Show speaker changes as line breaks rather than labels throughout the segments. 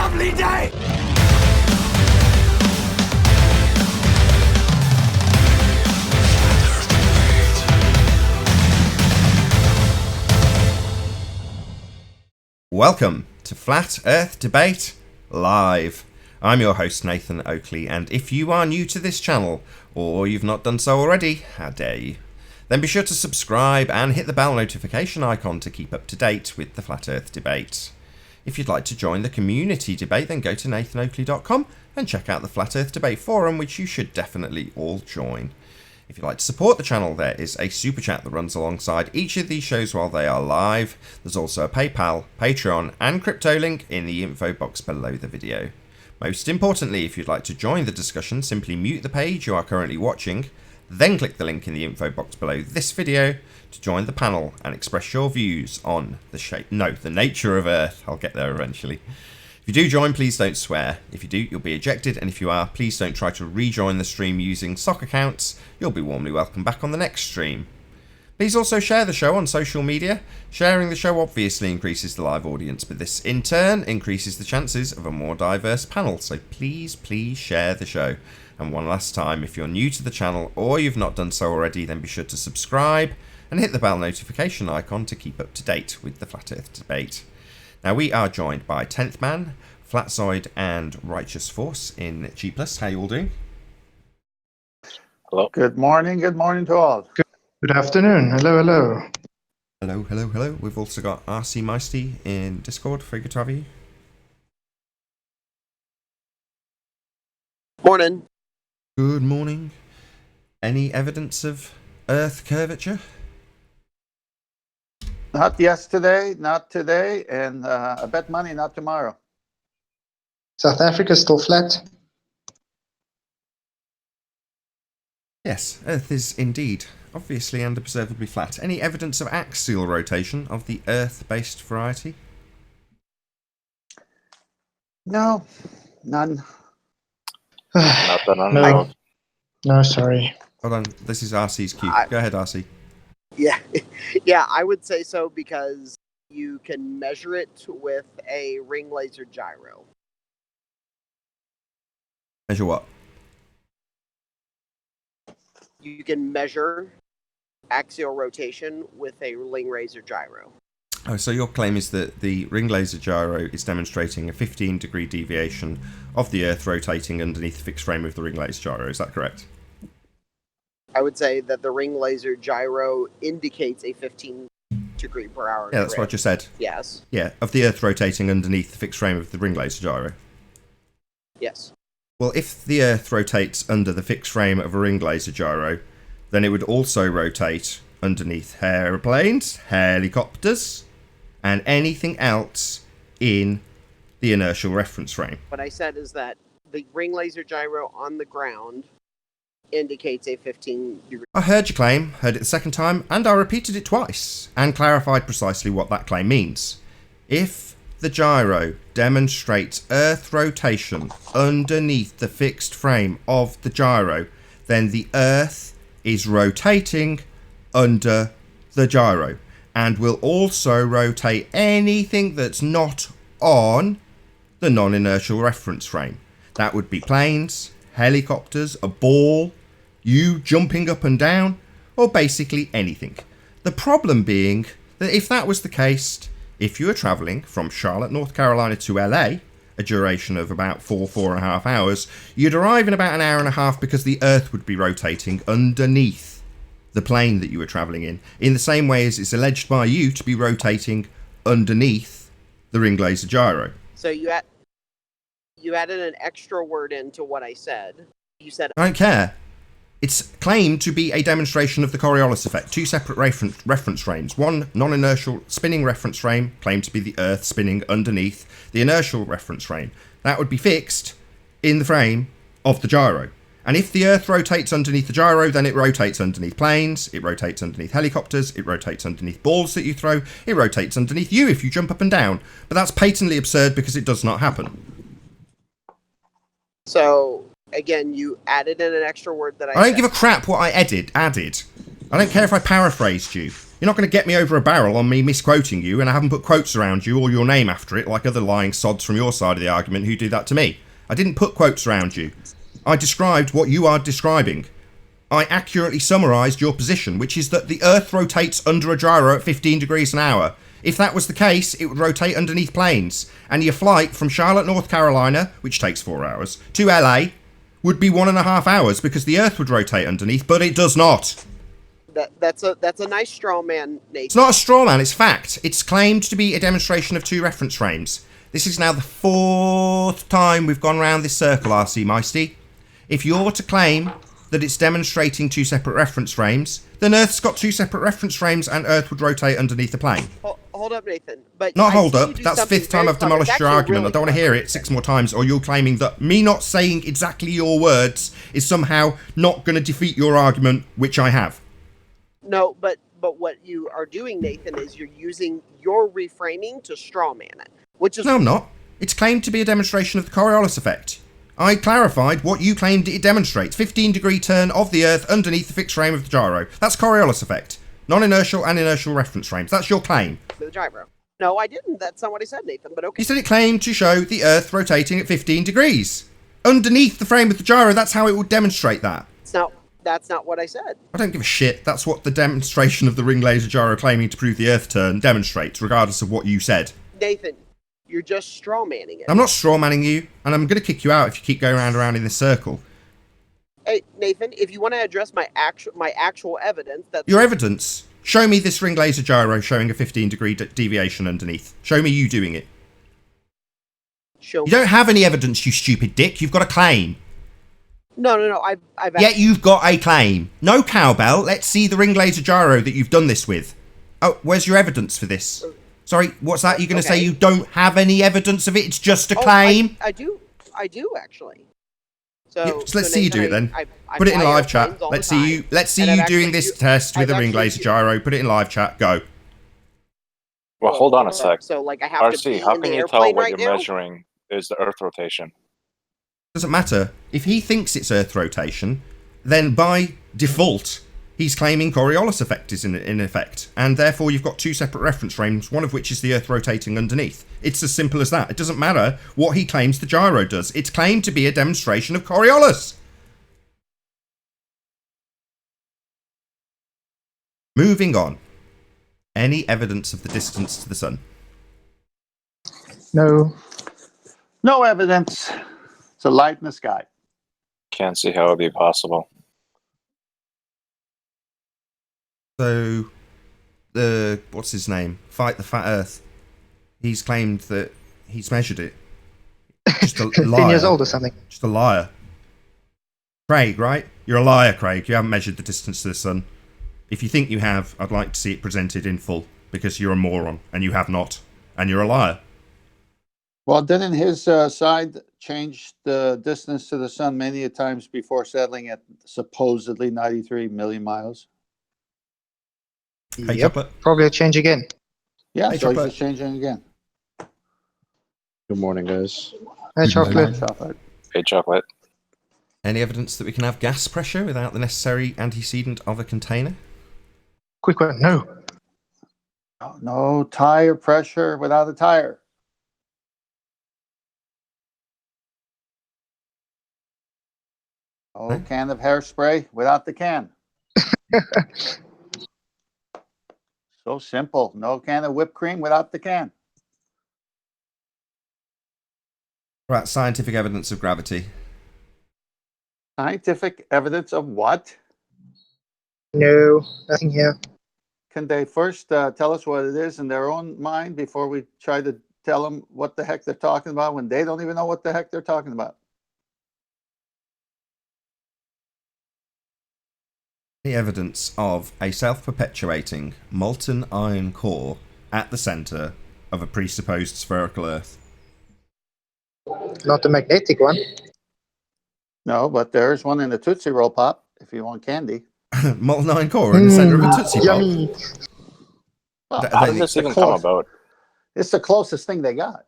lovely day!
Welcome to Flat Earth Debate Live. I'm your host Nathan Oakley, and if you are new to this channel, or you've not done so already, how dare you, then be sure to subscribe and hit the bell notification icon to keep up to date with the Flat Earth Debate. If you'd like to join the community debate, then go to nathanoakley.com and check out the Flat Earth Debate forum, which you should definitely all join. If you'd like to support the channel, there is a super chat that runs alongside each of these shows while they are live. There's also a PayPal, Patreon and crypto link in the info box below the video. Most importantly, if you'd like to join the discussion, simply mute the page you are currently watching, then click the link in the info box below this video to join the panel and express your views on the nature of Earth. I'll get there eventually. If you do join, please don't swear. If you do, you'll be ejected, and if you are, please don't try to rejoin the stream using sock accounts. You'll be warmly welcomed back on the next stream. Please also share the show on social media. Sharing the show obviously increases the live audience, but this in turn increases the chances of a more diverse panel, so please share the show. And one last time, if you're new to the channel or you've not done so already, then be sure to subscribe and hit the bell notification icon to keep up to date with the Flat Earth Debate. Now, we are joined by 10th Man, Flatzoid and Righteous Force in G+. How are you all doing?
Hello.
Good morning to all.
Good afternoon. Hello.
Hello. We've also got RC Meisty in Discord. Very good to have you.
Morning.
Good morning. Any evidence of Earth curvature?
Not yesterday, not today, and I bet money not tomorrow.
South Africa still flat.
Yes, Earth is indeed, obviously and observably flat. Any evidence of axial rotation of the Earth-based variety?
No, none.
Not that I know. No, sorry.
Hold on, this is RC's cue. Go ahead, RC.
Yeah, I would say so because you can measure it with a ring laser gyro.
Measure what?
You can measure axial rotation with a ring laser gyro.
Oh, so your claim is that the ring laser gyro is demonstrating a 15-degree deviation of the Earth rotating underneath the fixed frame of the ring laser gyro. Is that correct?
I would say that the ring laser gyro indicates a 15-degree per hour.
Yeah, that's what I just said.
Yes.
Yeah, of the Earth rotating underneath the fixed frame of the ring laser gyro.
Yes.
Well, if the Earth rotates under the fixed frame of a ring laser gyro, then it would also rotate underneath aeroplanes, helicopters, and anything else in the inertial reference frame.
What I said is that the ring laser gyro on the ground indicates a 15-degree.
I heard your claim, heard it the second time, and I repeated it twice, and clarified precisely what that claim means. If the gyro demonstrates Earth rotation underneath the fixed frame of the gyro, then the Earth is rotating under the gyro, and will also rotate anything that's not on the non-inertial reference frame. That would be planes, helicopters, a ball, you jumping up and down, or basically anything. The problem being that if that was the case, if you were travelling from Charlotte, North Carolina to LA, a duration of about 4.5 hours, you'd arrive in about an hour and a half because the Earth would be rotating underneath the plane that you were travelling in the same way as it's alleged by you to be rotating underneath the ring laser gyro.
So you added an extra word into what I said. You said
I don't care. It's claimed to be a demonstration of the Coriolis effect. Two separate reference frames. One non-inertial spinning reference frame, claimed to be the Earth spinning underneath the inertial reference frame. That would be fixed in the frame of the gyro. And if the Earth rotates underneath the gyro, then it rotates underneath planes, it rotates underneath helicopters, it rotates underneath balls that you throw, it rotates underneath you if you jump up and down. But that's patently absurd because it does not happen.
So, again, you added in an extra word that I
don't
said.
give a crap what I added. I don't care if I paraphrased you. You're not going to get me over a barrel on me misquoting you, and I haven't put quotes around you or your name after it like other lying sods from your side of the argument who do that to me. I didn't put quotes around you. I described what you are describing. I accurately summarised your position, which is that the Earth rotates under a gyro at 15 degrees an hour. If that was the case, it would rotate underneath planes, and your flight from Charlotte, North Carolina, which takes 4 hours, to LA would be 1.5 hours because the Earth would rotate underneath, but it does not.
That's a nice straw man, Nathan.
It's not a straw man, it's fact. It's claimed to be a demonstration of 2 reference frames. This is now the 4th time we've gone round this circle, RC Meisty. If you're to claim that it's demonstrating 2 separate reference frames, then Earth's got 2 separate reference frames and Earth would rotate underneath the plane.
Hold up, Nathan. But
Not hold up, that's 5th time I've demolished your argument. I don't want to hear it 6 more times, or you're claiming that me not saying exactly your words is somehow not going to defeat your argument, which I have.
No, but what you are doing, Nathan, is you're using your reframing to straw man it. Which is...
No, I'm not. It's claimed to be a demonstration of the Coriolis effect. I clarified what you claimed it demonstrates. 15-degree turn of the Earth underneath the fixed frame of the gyro. That's Coriolis effect. Non-inertial and inertial reference frames. That's your claim.
The gyro. No, I didn't. That's not what I said, Nathan, but okay.
You said it claimed to show the Earth rotating at 15 degrees. Underneath the frame of the gyro, that's how it would demonstrate that.
That's not what I said.
I don't give a shit. That's what the demonstration of the ring laser gyro claiming to prove the Earth turn demonstrates, regardless of what you said.
Nathan, you're just straw manning it.
I'm not straw manning you, and I'm going to kick you out if you keep going round and round in this circle.
Hey, Nathan, if you want to address my actual evidence, that's...
Your evidence? Show me this ring laser gyro showing a 15-degree deviation underneath. Show me you doing it.
Show
You don't have any evidence, you stupid dick. You've got a claim.
No. I've
Yeah, you've got a claim. No cowbell. Let's see the ring laser gyro that you've done this with. Oh, where's your evidence for this? Sorry, what's that? You're going to say you don't have any evidence of it? It's just a claim?
I do actually. So,
Yeah, so let's see you do it then. Put it in live chat. Let's see you doing this test with a ring laser gyro. Put it in live chat. Go.
Well, hold on a sec.
So, like, I have to be
RC, how
in
can
the
you tell
airplane
what
right
you're
now?
measuring is the Earth rotation?
Doesn't matter. If he thinks it's Earth rotation, then by default, he's claiming Coriolis effect is in effect. And therefore, you've got 2 separate reference frames, one of which is the Earth rotating underneath. It's as simple as that. It doesn't matter what he claims the gyro does. It's claimed to be a demonstration of Coriolis. Moving on. Any evidence of the distance to the sun?
No. No evidence. It's a light in the sky.
Can't see how it would be possible.
So, what's his name? Fight the Fat Earth. He's claimed that he's measured it. Just a
15
liar.
years old or something.
Just a liar. Craig, right? You're a liar, Craig. You haven't measured the distance to the sun. If you think you have, I'd like to see it presented in full, because you're a moron, and you have not, and you're a liar.
Well, didn't his side change the distance to the sun many a times before settling at supposedly 93 million miles?
Hey,
Yep,
chocolate.
probably a change again.
Yeah,
Hey,
so he's
chocolate.
just changing again.
Good morning, guys.
Hey, chocolate.
Chocolate.
Hey, chocolate.
Any evidence that we can have gas pressure without the necessary antecedent of a container?
Quick one, no.
No tire pressure without a tire. No can of hairspray without the can. So simple. No can of whipped cream without the can.
Right, scientific evidence of gravity.
Scientific evidence of what?
No, nothing here.
Can they first tell us what it is in their own mind before we try to tell them what the heck they're talking about when they don't even know what the heck they're talking about?
The evidence of a self-perpetuating molten iron core at the centre of a presupposed spherical Earth.
Not the magnetic one.
No, but there's one in the Tootsie Roll Pop if you want candy.
Molten iron core in the centre of a Tootsie Pop.
Yummy.
Well,
Th-
How
they-
did this
the
even come
close-
about?
It's the closest thing they got.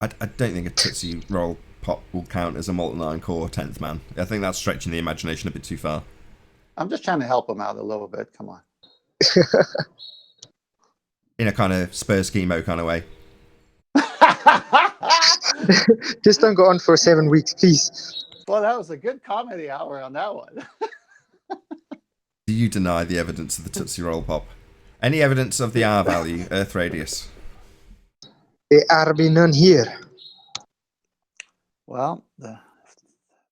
I don't think a Tootsie Roll Pop will count as a molten iron core 10th man. I think that's stretching the imagination a bit too far.
I'm just trying to help them out a little bit. Come on.
In a kind of Spurs schemo kind of way.
Just don't go on for 7 weeks, please.
Well, that was a good comedy hour on that one.
Do you deny the evidence of the Tootsie Roll Pop? Any evidence of the R value, Earth radius?
There are be none here.
Well, if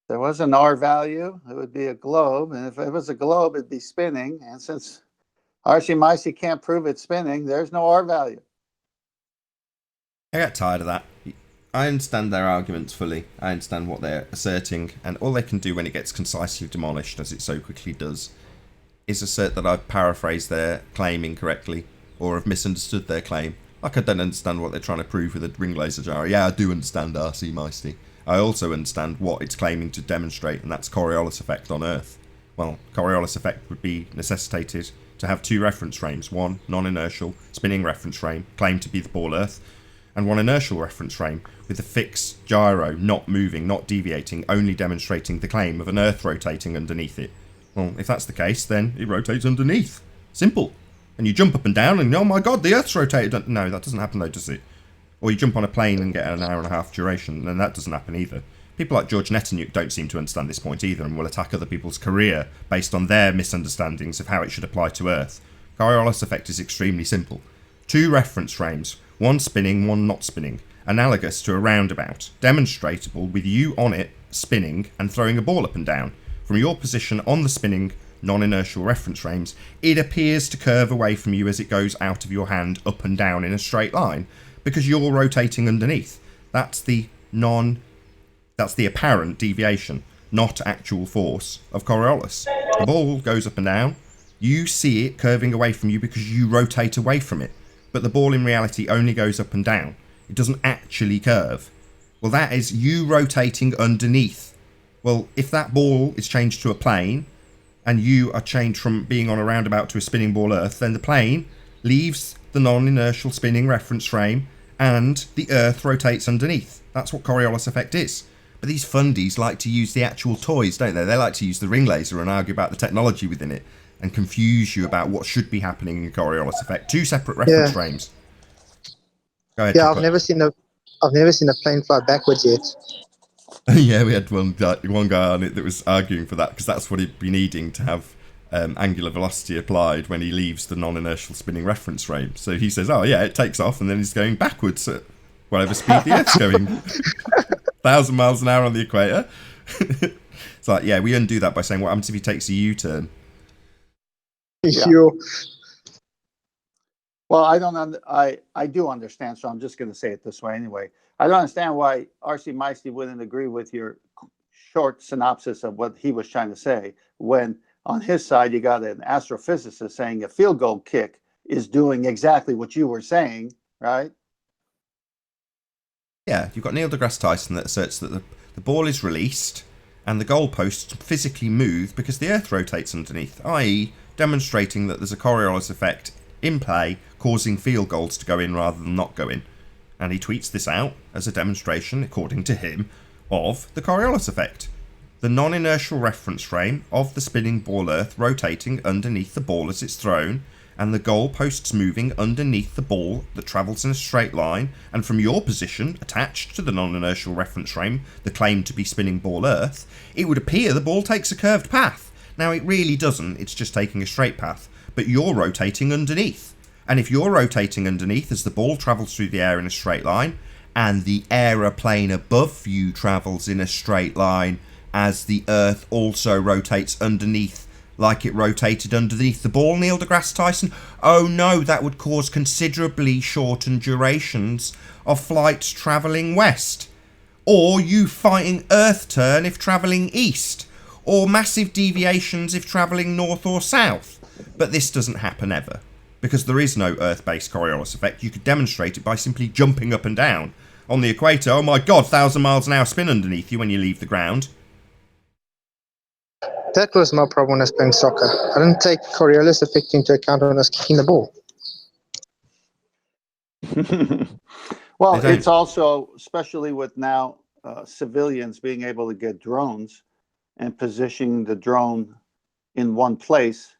there was an R value, it would be a globe. And if it was a globe, it'd be spinning. And since RC Micey can't prove it's spinning, there's no R value.
I get tired of that. I understand their arguments fully. I understand what they're asserting. And all they can do when it gets concisely demolished, as it so quickly does, is assert that I've paraphrased their claim incorrectly or have misunderstood their claim. Like I don't understand what they're trying to prove with a ring laser gyro. Yeah, I do understand RC Micey. I also understand what it's claiming to demonstrate, and that's Coriolis effect on Earth. Well, Coriolis effect would be necessitated to have 2 reference frames, one non-inertial spinning reference frame claimed to be the ball Earth, and one inertial reference frame with a fixed gyro not moving, not deviating, only demonstrating the claim of an Earth rotating underneath it. Well, if that's the case, then it rotates underneath. Simple. And you jump up and down and, oh my god, the Earth's rotated. No, that doesn't happen though, does it? Or you jump on a plane and get an hour and a half duration, and that doesn't happen either. People like George Netanyahu don't seem to understand this point either and will attack other people's career based on their misunderstandings of how it should apply to Earth. Coriolis effect is extremely simple. 2 reference frames, one spinning, one not spinning, analogous to a roundabout, demonstratable with you on it spinning and throwing a ball up and down. From your position on the spinning non-inertial reference frames, it appears to curve away from you as it goes out of your hand up and down in a straight line because you're rotating underneath. That's the apparent deviation, not actual force of Coriolis. The ball goes up and down. You see it curving away from you because you rotate away from it. But the ball in reality only goes up and down. It doesn't actually curve. Well, that is you rotating underneath. Well, if that ball is changed to a plane, and you are changed from being on a roundabout to a spinning ball Earth, then the plane leaves the non-inertial spinning reference frame, and the Earth rotates underneath. That's what Coriolis effect is. But these fundies like to use the actual toys, don't they? They like to use the ring laser and argue about the technology within it, and confuse you about what should be happening in Coriolis effect. 2 separate reference frames. Go ahead.
Yeah, I've never seen a plane fly backwards yet.
Yeah, we had one guy on it that was arguing for that because that's what he'd be needing to have angular velocity applied when he leaves the non-inertial spinning reference frame. So he says, oh yeah, it takes off and then he's going backwards at whatever speed the Earth's going. 1,000 miles an hour on the equator. It's like, yeah, we undo that by saying what happens if he takes a U-turn?
Yeah. Well, I do understand, so I'm just going to say it this way anyway. I don't understand why RC Micey wouldn't agree with your short synopsis of what he was trying to say when on his side you got an astrophysicist saying a field goal kick is doing exactly what you were saying, right?
Yeah, you've got Neil deGrasse Tyson that asserts that the ball is released and the goalposts physically move because the Earth rotates underneath, i.e. demonstrating that there's a Coriolis effect in play causing field goals to go in rather than not go in. And he tweets this out as a demonstration, according to him, of the Coriolis effect. The non-inertial reference frame of the spinning ball Earth rotating underneath the ball as it's thrown, and the goalposts moving underneath the ball that travels in a straight line, and from your position, attached to the non-inertial reference frame, the claim to be spinning ball Earth, it would appear the ball takes a curved path. Now, it really doesn't, it's just taking a straight path, but you're rotating underneath. And if you're rotating underneath as the ball travels through the air in a straight line, and the aeroplane above you travels in a straight line as the Earth also rotates underneath like it rotated underneath the ball, Neil deGrasse Tyson, oh no, that would cause considerably shortened durations of flights travelling west. Or you fighting Earth turn if travelling east. Or massive deviations if travelling north or south. But this doesn't happen ever. Because there is no Earth-based Coriolis effect. You could demonstrate it by simply jumping up and down. On the equator, oh my god, 1,000 miles an hour spin underneath you when you leave the ground.
That was my problem when I was playing soccer. I didn't take Coriolis effect into account when I was kicking the ball.
Well, it's also, especially with now civilians being able to get drones and positioning the drone in one place,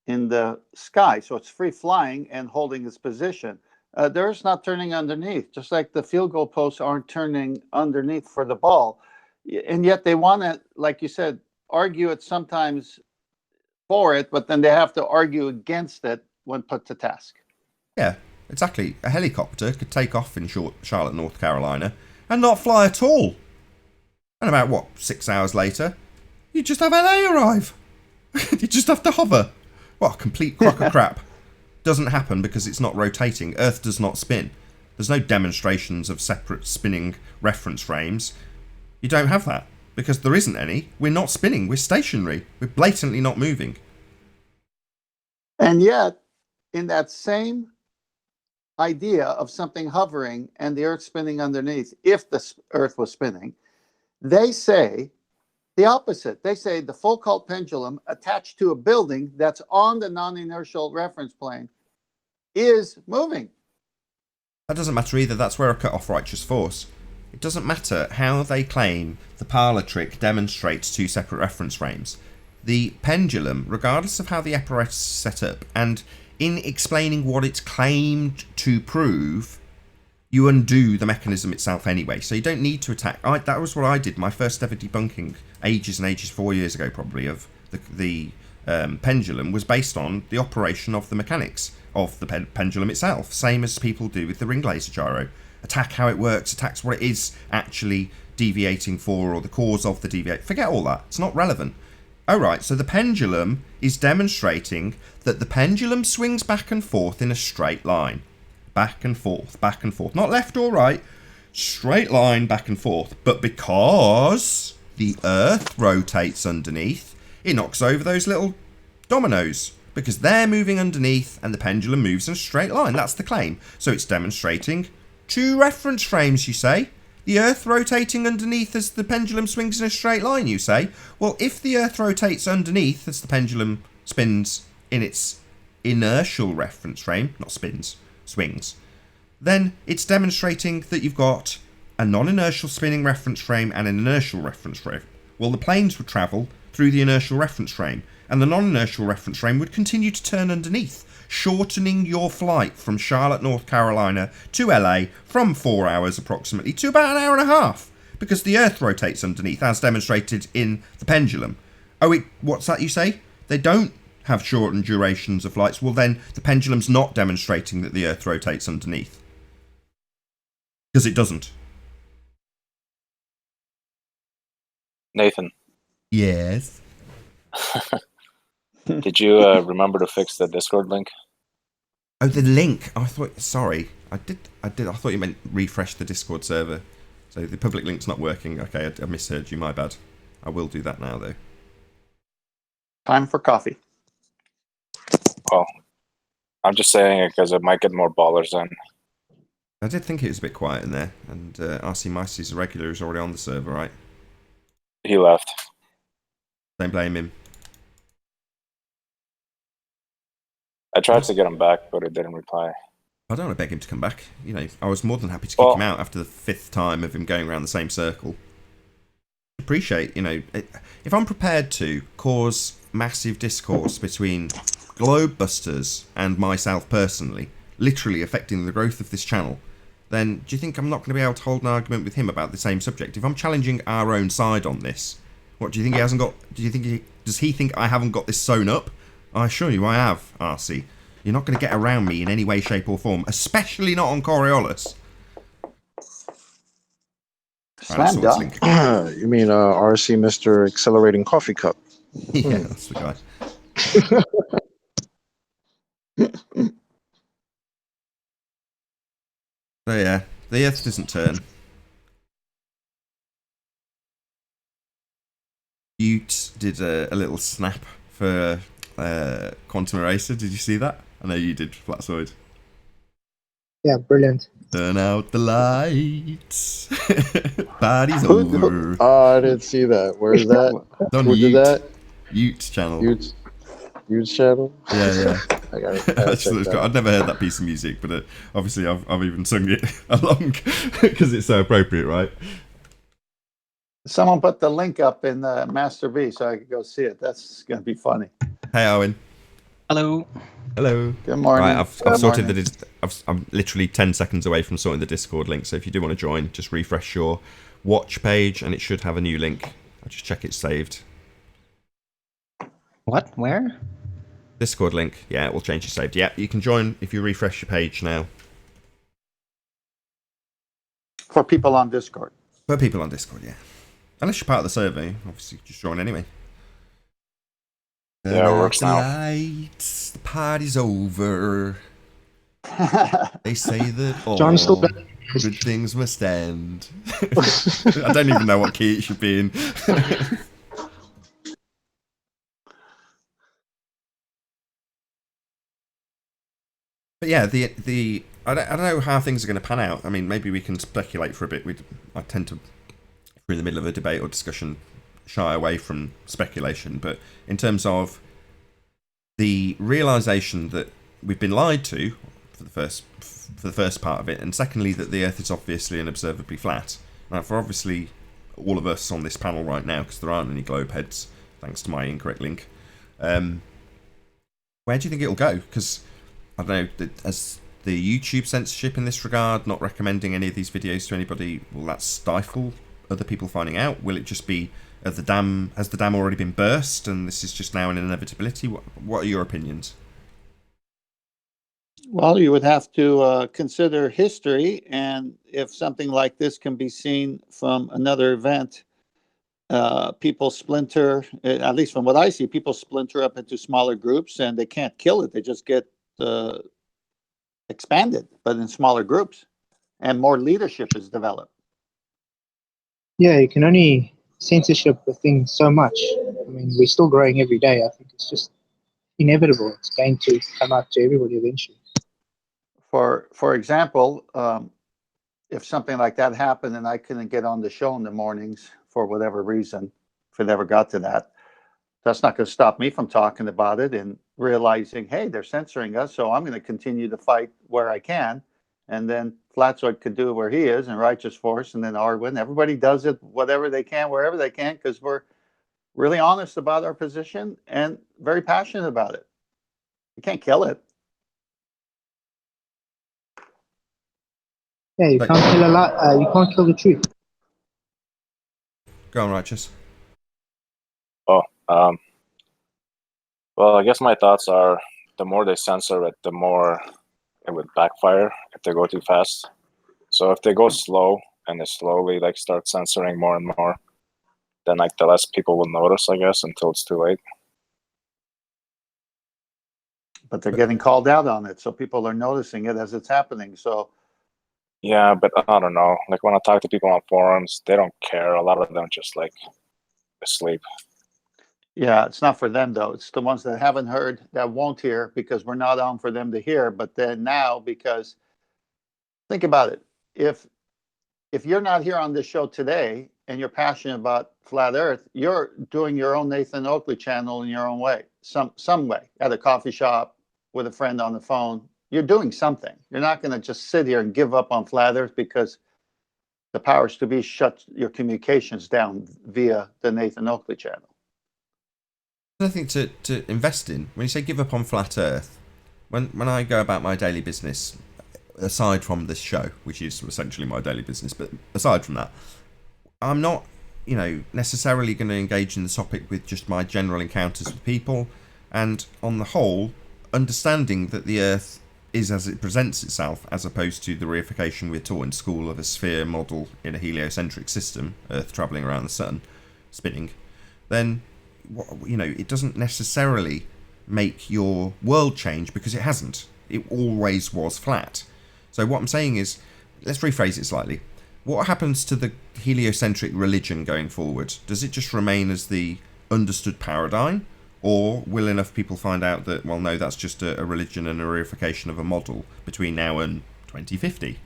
in the sky. So it's free flying and holding its position. The Earth's not turning underneath, just like the field goal posts aren't turning underneath for the ball. And yet they want to, like you said, argue it sometimes for it, but then they have to argue against it when put to task.
Yeah, exactly. A helicopter could take off in Charlotte, North Carolina, and not fly at all. And about, 6 hours later, you just have LA arrive. You just have to hover. What a complete crock of crap. Doesn't happen because it's not rotating. Earth does not spin. There's no demonstrations of separate spinning reference frames. You don't have that because there isn't any. We're not spinning. We're stationary. We're blatantly not moving.
And yet, in that same idea of something hovering and the Earth spinning underneath, if the Earth was spinning, they say the opposite. They say the Foucault pendulum attached to a building that's on the non-inertial reference plane is moving.
That doesn't matter either. That's where I cut off righteous force. It doesn't matter how they claim the parlour trick demonstrates two separate reference frames. The pendulum, regardless of how the apparatus is set up, and in explaining what it's claimed to prove, you undo the mechanism itself anyway. So you don't need to attack. That was what I did. My first ever debunking, ages and ages, 4 years ago probably, of the pendulum was based on the operation of the mechanics of the pendulum itself. Same as people do with the ring laser gyro. Attack how it works, attacks what it is actually deviating for, or the cause of the deviate. Forget all that. It's not relevant. Oh, right, so the pendulum is demonstrating that the pendulum swings back and forth in a straight line. Back and forth, back and forth. Not left or right, straight line, back and forth. But because the Earth rotates underneath, it knocks over those little dominoes. Because they're moving underneath and the pendulum moves in a straight line. That's the claim. So it's demonstrating two reference frames, you say. The Earth rotating underneath as the pendulum swings in a straight line, you say. Well, if the Earth rotates underneath as the pendulum spins in its inertial reference frame, not spins, swings, then it's demonstrating that you've got a non-inertial spinning reference frame and an inertial reference frame. Well, the planes would travel through the inertial reference frame, and the non-inertial reference frame would continue to turn underneath, shortening your flight from Charlotte, North Carolina to LA from 4 hours approximately to about an hour and a half, because the Earth rotates underneath, as demonstrated in the pendulum. Oh, what's that you say? They don't have shortened durations of flights. Well, then the pendulum's not demonstrating that the Earth rotates underneath, because it doesn't.
Nathan.
Yes.
Did you remember to fix the Discord link?
Oh, the link. Oh, I thought. Sorry, I did. I thought you meant refresh the Discord server. So the public link's not working. Okay, I misheard you. My bad. I will do that now, though.
Time for coffee.
Well, I'm just saying it because it might get more ballers in.
I did think it was a bit quiet in there, and RC Meister's a regular who's already on the server, right?
He left.
Don't blame him.
I tried to get him back, but it didn't reply.
I don't want to beg him to come back. You know, I was more than happy to kick him out after the 5th time of him going around the same circle. Appreciate, if I'm prepared to cause massive discourse between Globebusters and myself personally, literally affecting the growth of this channel, then do you think I'm not going to be able to hold an argument with him about the same subject? If I'm challenging our own side on this, what do you think he hasn't got? Does he think I haven't got this sewn up? I assure you I have, RC. You're not going to get around me in any way, shape or form, especially not on Coriolis.
Slam dunk.
You mean RC Mr. Accelerating Coffee Cup?
Yeah, that's the guy. So yeah, the Earth doesn't turn. Ute did a little snap for Quantum Eraser. Did you see that? I know you did, Flatsoid.
Yeah, brilliant.
Turn out the lights. Party's over.
Oh, I didn't see that. Where's that? Who did that?
Ute's channel.
Ute's channel?
Yeah.
I gotta
I'd never heard that piece of music, but obviously I've even sung it along because it's so appropriate, right?
Someone put the link up in the Master V so I could go see it. That's going to be funny.
Hey, Owen.
Hello.
Hello.
Good morning.
Right, I've
Good
sorted
morning.
I'm literally 10 seconds away from sorting the Discord link, so if you do want to join, just refresh your watch page and it should have a new link. I'll just check it's saved.
What? Where?
Discord link. Yeah, it will change it saved. Yeah, you can join if you refresh your page now.
For people on Discord.
For people on Discord, yeah. Unless you're part of the survey, obviously just join anyway.
Yeah, it works now.
Lights, the party's over. They say that all
John's still back.
good things must end. I don't even know what key it should be in. But yeah, I don't know how things are going to pan out. I mean, maybe we can speculate for a bit. I tend to, if we're in the middle of a debate or discussion, shy away from speculation. But in terms of the realization that we've been lied to for the first part of it, and secondly that the Earth is obviously and observably flat. Now, for obviously all of us on this panel right now, because there aren't any globe heads, thanks to my incorrect link. Where do you think it'll go? Because I don't know, as the YouTube censorship in this regard, not recommending any of these videos to anybody, will that stifle other people finding out? Will it just be, has the dam already been burst and this is just now an inevitability? What are your opinions?
Well, you would have to consider history, and if something like this can be seen from another event, people splinter, at least from what I see, people splinter up into smaller groups and they can't kill it. They just get expanded, but in smaller groups, and more leadership is developed.
Yeah, you can only censorship the thing so much. I mean, we're still growing every day. I think it's just inevitable. It's going to come out to everybody eventually.
For example, if something like that happened and I couldn't get on the show in the mornings for whatever reason, if it ever got to that, that's not going to stop me from talking about it and realizing, hey, they're censoring us, so I'm going to continue to fight where I can. And then Flatzoid could do where he is, and Righteous Force, and then Arwin. Everybody does it whatever they can, wherever they can, because we're really honest about our position and very passionate about it. You can't kill it.
Yeah, you can't kill a lie. You can't kill the truth.
Go on, Righteous.
Oh, well, I guess my thoughts are the more they censor it, the more it would backfire if they go too fast. So if they go slow and they slowly like start censoring more and more, then like the less people will notice, I guess, until it's too late.
But they're getting called out on it, so people are noticing it as it's happening. So
yeah, but I don't know. Like when I talk to people on forums, they don't care. A lot of them just like asleep.
yeah, it's not for them though. It's the ones that haven't heard that won't hear because we're not on for them to hear. But then now, because think about it, if you're not here on this show today and you're passionate about flat Earth, you're doing your own Nathan Oakley channel in your own way, some way, at a coffee shop with a friend on the phone. You're doing something. You're not going to just sit here and give up on flat Earth because the powers to be shut your communications down via the Nathan Oakley channel.
Nothing to invest in. When you say give up on flat Earth, when I go about my daily business, aside from this show, which is essentially my daily business, but aside from that, I'm not, necessarily going to engage in the topic with just my general encounters with people, and on the whole, understanding that the Earth is as it presents itself, as opposed to the reification we're taught in school of a sphere model in a heliocentric system, Earth travelling around the sun, spinning, then, it doesn't necessarily make your world change because it hasn't. It always was flat. So what I'm saying is, let's rephrase it slightly. What happens to the heliocentric religion going forward? Does it just remain as the understood paradigm? Or will enough people find out that, well, no, that's just a religion and a reification of a model between now and 2050?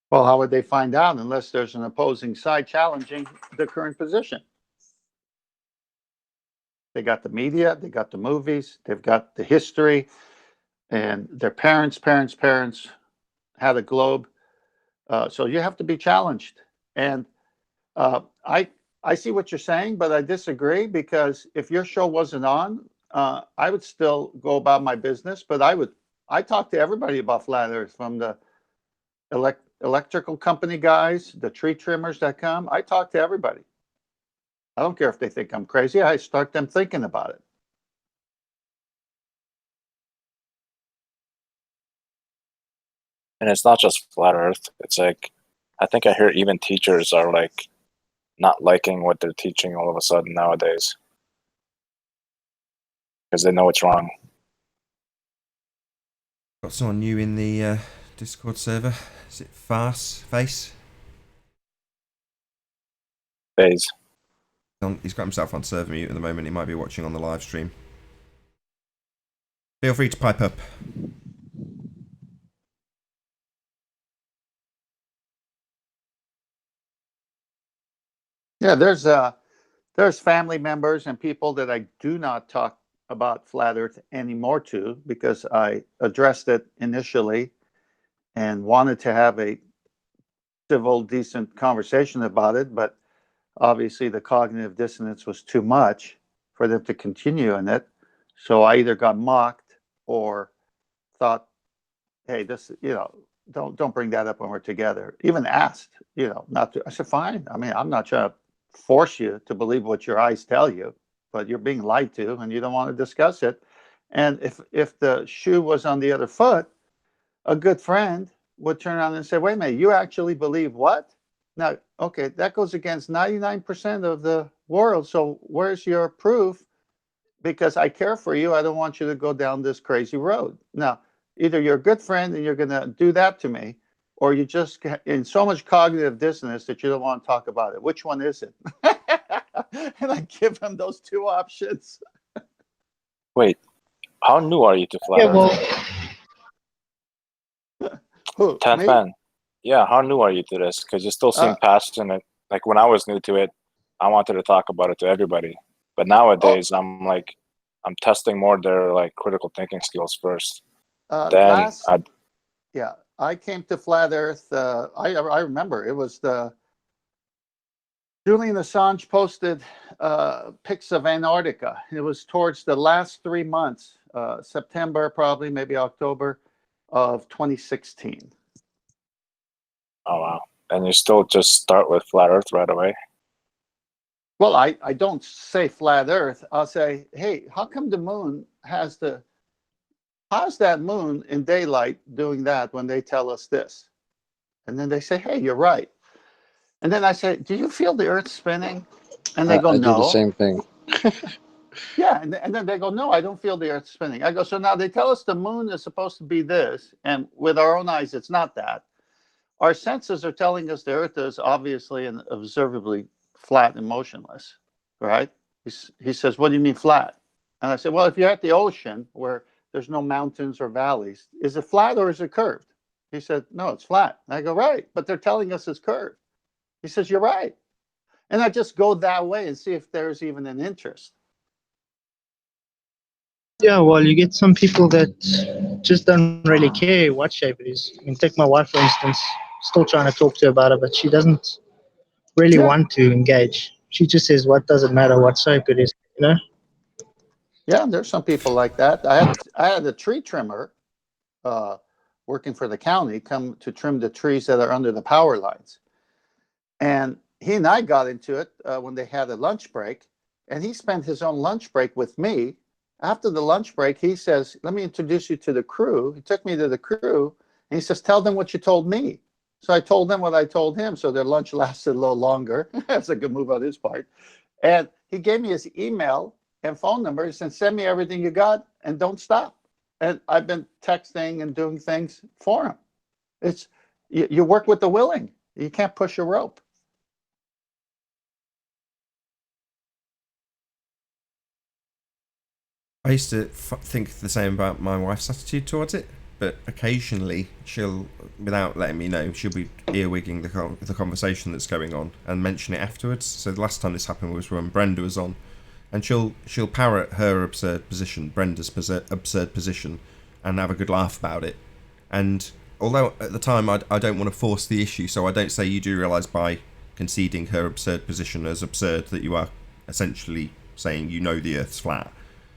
Well, how would they find out unless there's an opposing side challenging the current position? They got the media, they got the movies, they've got the history, and their parents had a globe. So you have to be challenged. And I see what you're saying, but I disagree because if your show wasn't on, I would still go about my business, but I talk to everybody about flat Earth, from the electrical company guys, the tree trimmers that come. I talk to everybody. I don't care if they think I'm crazy. I start them thinking about it.
And it's not just flat Earth. It's like, I think I hear even teachers are like not liking what they're teaching all of a sudden nowadays because they know it's wrong.
Got someone new in the Discord server. Is it Face?
Phase.
He's got himself on server mute at the moment. He might be watching on the live stream. Feel free to pipe up.
Yeah, there's family members and people that I do not talk about flat Earth anymore to, because I addressed it initially and wanted to have a civil, decent conversation about it, but obviously the cognitive dissonance was too much for them to continue in it. So I either got mocked or thought, hey, this, don't bring that up when we're together. Even asked, not to. I said, fine. I mean, I'm not trying to force you to believe what your eyes tell you, but you're being lied to and you don't want to discuss it. And if the shoe was on the other foot, a good friend would turn around and say, wait a minute, you actually believe what? Now, okay, that goes against 99% of the world. So where's your proof? Because I care for you. I don't want you to go down this crazy road. Now, either you're a good friend and you're going to do that to me, or you just in so much cognitive dissonance that you don't want to talk about it. Which one is it? And I give him those two options.
Wait, how new are you to flat
Yeah,
Earth?
well,
Who,
10th
me?
man. Yeah, how new are you to this? Because you still seem passionate. Like when I was new to it, I wanted to talk about it to everybody. But nowadays, I'm testing more their like critical thinking skills first. Then
I came to flat Earth. I remember it was the Julian Assange posted pics of Antarctica. It was towards the last 3 months, September, probably maybe October of 2016.
Oh wow! And you still just start with flat Earth right away.
Well, I don't say flat Earth. I'll say, hey, how come the moon how's that moon in daylight doing that when they tell us this? And then they say, hey, you're right. And then I say, do you feel the Earth spinning? And they go,
I do the
no.
same thing.
Yeah, and then they go, no, I don't feel the Earth spinning. I go, so now they tell us the moon is supposed to be this, and with our own eyes, it's not that. Our senses are telling us the Earth is obviously and observably flat and motionless, right? He says, what do you mean flat? And I said, well, if you're at the ocean where there's no mountains or valleys, is it flat or is it curved? He said, no, it's flat. And I go, right, but they're telling us it's curved. He says, you're right. And I just go that way and see if there's even an interest.
yeah, well, you get some people that just don't really care what shape it is. I mean, take my wife, for instance, still trying to talk to her about it, but she doesn't really want to engage. She just says, what does it matter what shape it is,
Yeah, there's some people like that. I had a tree trimmer working for the county come to trim the trees that are under the power lines. And he and I got into it when they had a lunch break, and he spent his own lunch break with me. After the lunch break, he says, let me introduce you to the crew. He took me to the crew, and he says, tell them what you told me. So I told them what I told him, so their lunch lasted a little longer. That's a good move on his part. And he gave me his email and phone number. He said, send me everything you got and don't stop. And I've been texting and doing things for him. It's you work with the willing. You can't push a rope.
I used to think the same about my wife's attitude towards it, but occasionally she'll, without letting me know, she'll be earwigging the conversation that's going on and mention it afterwards. So the last time this happened was when Brenda was on, and she'll parrot her absurd position, Brenda's absurd position, and have a good laugh about it. And although at the time I don't want to force the issue, so I don't say you do realise by conceding her absurd position as absurd that you are essentially saying you know the Earth's flat.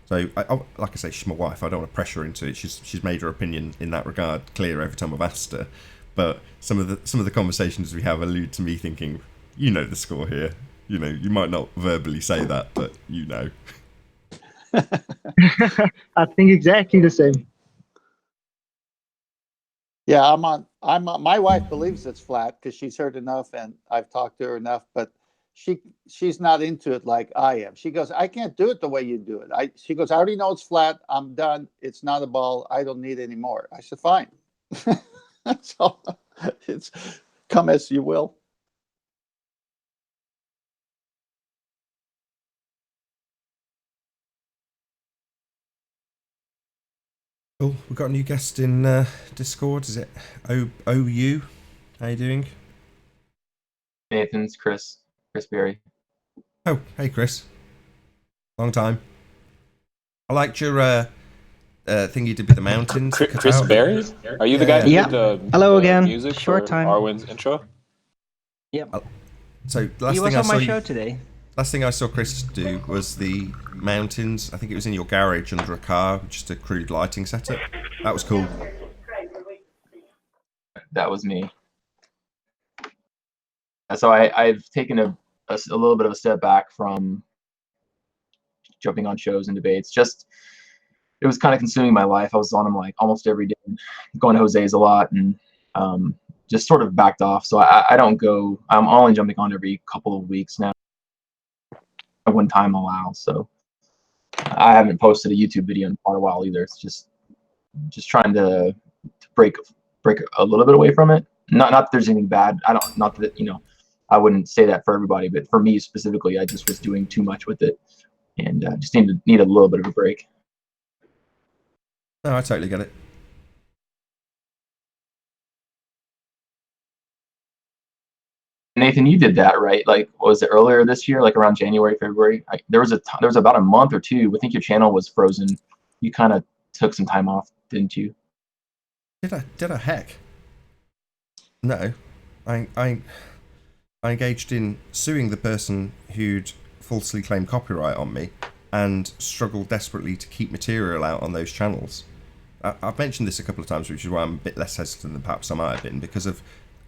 So So, like I say, she's my wife. I don't want to pressure her into it. She's made her opinion in that regard clear every time I've asked her. But some of the conversations we have allude to me thinking, you know the score here. You know, you might not verbally say that, but you know.
I think exactly the same.
Yeah, my wife believes it's flat because she's heard enough and I've talked to her enough, but she's not into it like I am. She goes, I can't do it the way you do it. She goes, I already know it's flat. I'm done. It's not a ball. I don't need any more. I said, fine. So it's come as you will.
Cool. We've got a new guest in Discord. Is it OU? How you doing?
Nathan's Chris Berry.
Oh, hey Chris. Long time. I liked your thing you did with the mountains.
Chris Berry? Are you the guy who
Yeah.
did the
Hello
the
again.
music
Short
for
time.
Arwen's intro?
Yep.
So
He was on my show today.
Last thing I saw Chris do was the mountains. I think it was in your garage under a car, just a crude lighting setup. That was cool.
That was me. So I've taken a little bit of a step back from jumping on shows and debates. Just it was kind of consuming my life. I was on them like almost every day, going to Jose's a lot, and just sort of backed off. So I don't go. I'm only jumping on every couple of weeks now, when time allows. So I haven't posted a YouTube video in quite a while either. It's just trying to break a little bit away from it. Not that there's anything bad. Not that, you know, I wouldn't say that for everybody, but for me specifically, I just was doing too much with it, and just need a little bit of a break.
No, I totally get it.
Nathan, you did that, right? Like, was it earlier this year, like around January, February? There was about a month or two. I think your channel was frozen. You kind of took some time off, didn't you?
Did I heck? No. I engaged in suing the person who'd falsely claimed copyright on me and struggled desperately to keep material out on those channels. I've mentioned this a couple of times, which is why I'm a bit less hesitant than perhaps I might have been, because of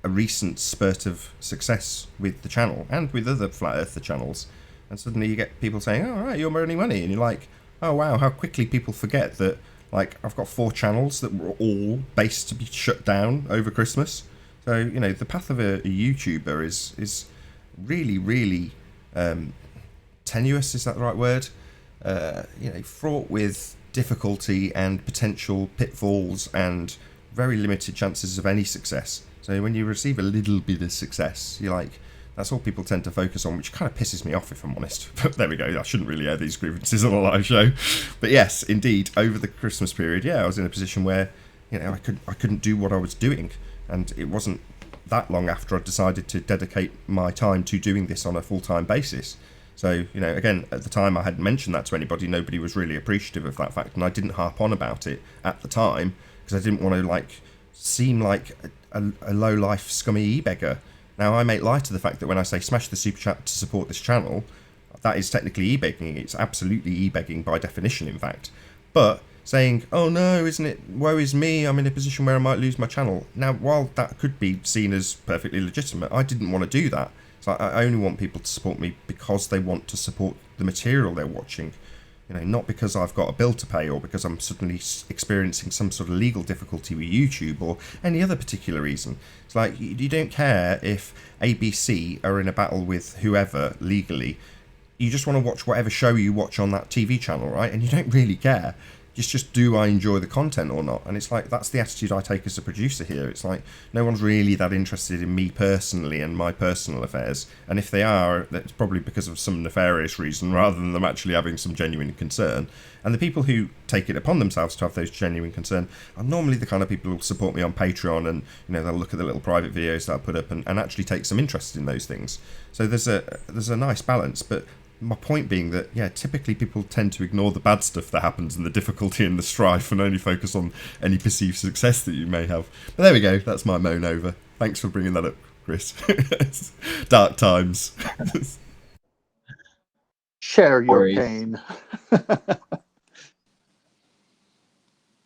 a recent spurt of success with the channel and with other Flat Earther channels. And suddenly you get people saying, oh, right, you're earning money. And you're like, oh, wow, how quickly people forget that, like, I've got 4 channels that were all based to be shut down over Christmas. So, you know, the path of a YouTuber is really, really tenuous, is that the right word? You know, fraught with difficulty and potential pitfalls and very limited chances of any success. So when you receive a little bit of success, you're like, that's all people tend to focus on, which kind of pisses me off, if I'm honest. But there we go. I shouldn't really air these grievances on a live show. But yes, indeed, over the Christmas period, yeah, I was in a position where, you know, I couldn't do what I was doing. And it wasn't that long after I decided to dedicate my time to doing this on a full-time basis. So, you know, again, at the time I hadn't mentioned that to anybody. Nobody was really appreciative of that fact. And I didn't harp on about it at the time because I didn't want to, like, seem like a low-life, scummy e-beggar. Now, I make light of the fact that when I say smash the super chat to support this channel, that is technically e-begging. It's absolutely e-begging by definition, in fact. But saying, oh no, isn't it, woe is me, I'm in a position where I might lose my channel. Now, while that could be seen as perfectly legitimate, I didn't want to do that. So I only want people to support me because they want to support the material they're watching. You know, not because I've got a bill to pay or because I'm suddenly experiencing some sort of legal difficulty with YouTube or any other particular reason. It's like, you don't care if ABC are in a battle with whoever legally. You just want to watch whatever show you watch on that TV channel, right? And you don't really care. It's just, do I enjoy the content or not? And it's like, that's the attitude I take as a producer here. It's like, no one's really that interested in me personally and my personal affairs. And if they are, that's probably because of some nefarious reason rather than them actually having some genuine concern. And the people who take it upon themselves to have those genuine concern are normally the kind of people who will support me on Patreon and, you know, they'll look at the little private videos that I put up and actually take some interest in those things. So there's a nice balance, but my point being that, yeah, typically people tend to ignore the bad stuff that happens and the difficulty and the strife and only focus on any perceived success that you may have. But there we go. That's my moan over. Thanks for bringing that up, Chris. Dark times.
Share your pain.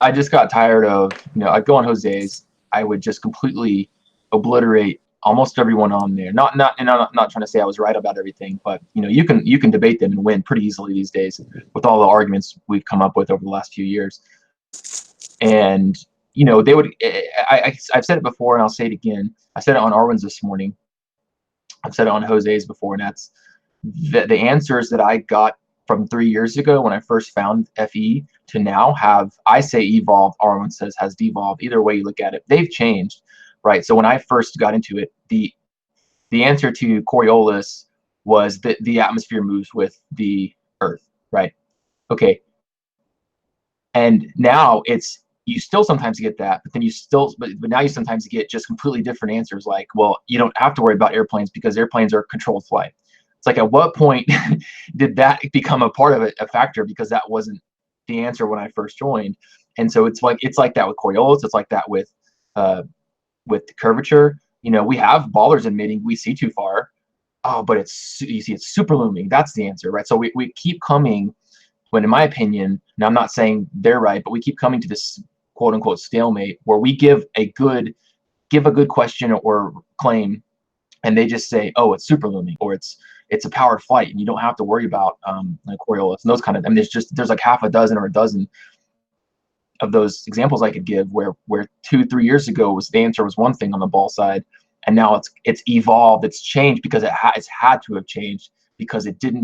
I just got tired of, I'd go on Jose's, I would just completely obliterate almost everyone on there. And I'm not trying to say I was right about everything, but you can debate them and win pretty easily these days with all the arguments we've come up with over the last few years. And they would. I've said it before, and I'll say it again. I said it on Arwen's this morning. I've said it on Jose's before, and that's the answers that I got from 3 years ago when I first found FE to now have, I say evolved, Arwen says has devolved. Either way you look at it, they've changed, right? So when I first got into it, the answer to Coriolis was that the atmosphere moves with the Earth, right? Okay. And now you still sometimes get that, but then but now you sometimes get just completely different answers. Like, well, you don't have to worry about airplanes because airplanes are controlled flight. It's like, at what point did that become a part of it, a factor? Because that wasn't the answer when I first joined. And so it's like that with Coriolis. It's like that with the curvature. We have ballers emitting. We see too far. Oh, but it's super looming. That's the answer, right? So we keep coming. When, in my opinion, and I'm not saying they're right, but we keep coming to this quote unquote stalemate where we give a good question or claim, and they just say, oh, it's super looming, or it's a powered flight, and you don't have to worry about like Coriolis and those kind of. I mean, there's like half a dozen or a dozen of those examples I could give where 2-3 years ago the answer was one thing on the ball side, and now it's evolved, it's changed because it's had to have changed because it didn't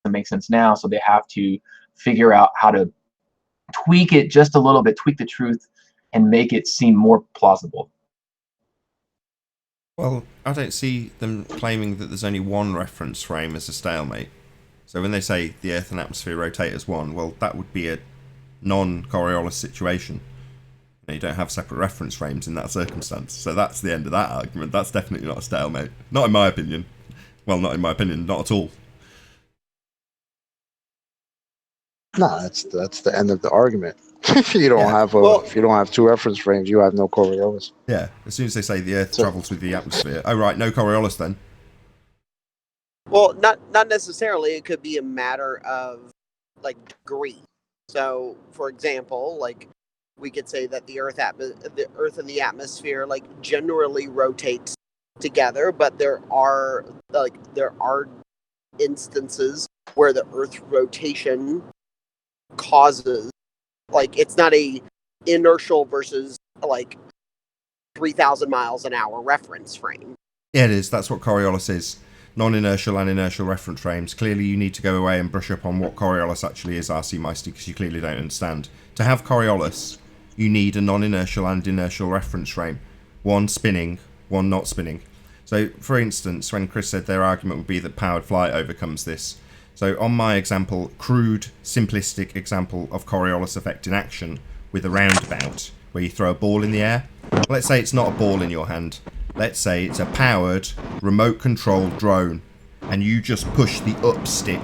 make sense now, so they have to figure out how to tweak it just a little bit, tweak the truth, and make it seem more plausible.
Well, I don't see them claiming that there's only one reference frame as a stalemate. So when they say the Earth and atmosphere rotate as one, well, that would be a non-Coriolis situation. You don't have separate reference frames in that circumstance. So that's the end of that argument. That's definitely not a stalemate. Not in my opinion. Well, not in my opinion, not at all.
No, that's the end of the argument. If you don't have two reference frames, you have no Coriolis.
Yeah, as soon as they say the Earth travels with the atmosphere, oh right, no Coriolis then.
Well, not necessarily. It could be a matter of like degree. So, for example, like we could say that the Earth and the atmosphere like generally rotate together, but there are instances where the Earth rotation causes, like, it's not a inertial versus like 3,000 miles an hour reference frame.
Yeah, it is. That's what Coriolis is. Non-inertial and inertial reference frames. Clearly you need to go away and brush up on what Coriolis actually is, RC Meisty, because you clearly don't understand. To have Coriolis, you need a non-inertial and inertial reference frame. One spinning, one not spinning. So, for instance, when Chris said their argument would be that powered flight overcomes this. So, on my example, crude, simplistic example of Coriolis effect in action with a roundabout, where you throw a ball in the air. Let's say it's not a ball in your hand. Let's say it's a powered, remote-controlled drone, and you just push the up stick,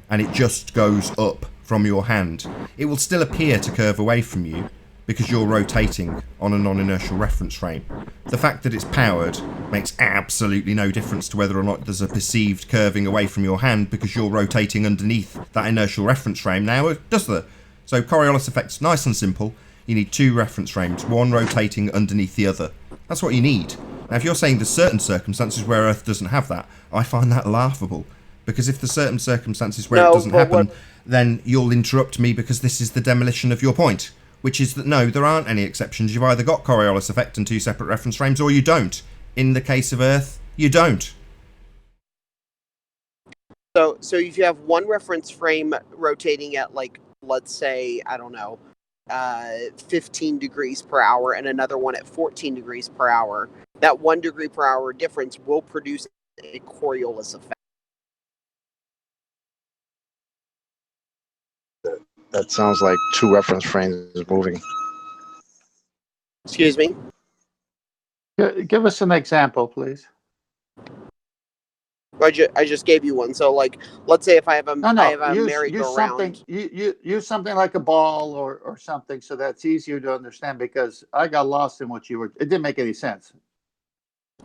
and it just goes up from your hand. It will still appear to curve away from you, because you're rotating on a non-inertial reference frame. The fact that it's powered makes absolutely no difference to whether or not there's a perceived curving away from your hand because you're rotating underneath that inertial reference frame now, does there? So Coriolis effect's nice and simple. You need two reference frames, one rotating underneath the other. That's what you need. Now if you're saying there's certain circumstances where Earth doesn't have that, I find that laughable. Because if there's certain circumstances where it doesn't happen, then you'll interrupt me because this is the demolition of your point. Which is that no, there aren't any exceptions. You've either got Coriolis effect and two separate reference frames, or you don't. In the case of Earth, you don't.
So if you have one reference frame rotating at, like, let's say, I don't know, 15 degrees per hour and another one at 14 degrees per hour, that 1 degree per hour difference will produce a Coriolis effect.
That sounds like two reference frames moving.
Excuse me?
Give us an example, please.
I just gave you one. So, like, let's say if I have a merry-go-round.
Use something like a ball or something so that's easier to understand, because I got lost in what you were. It didn't make any sense.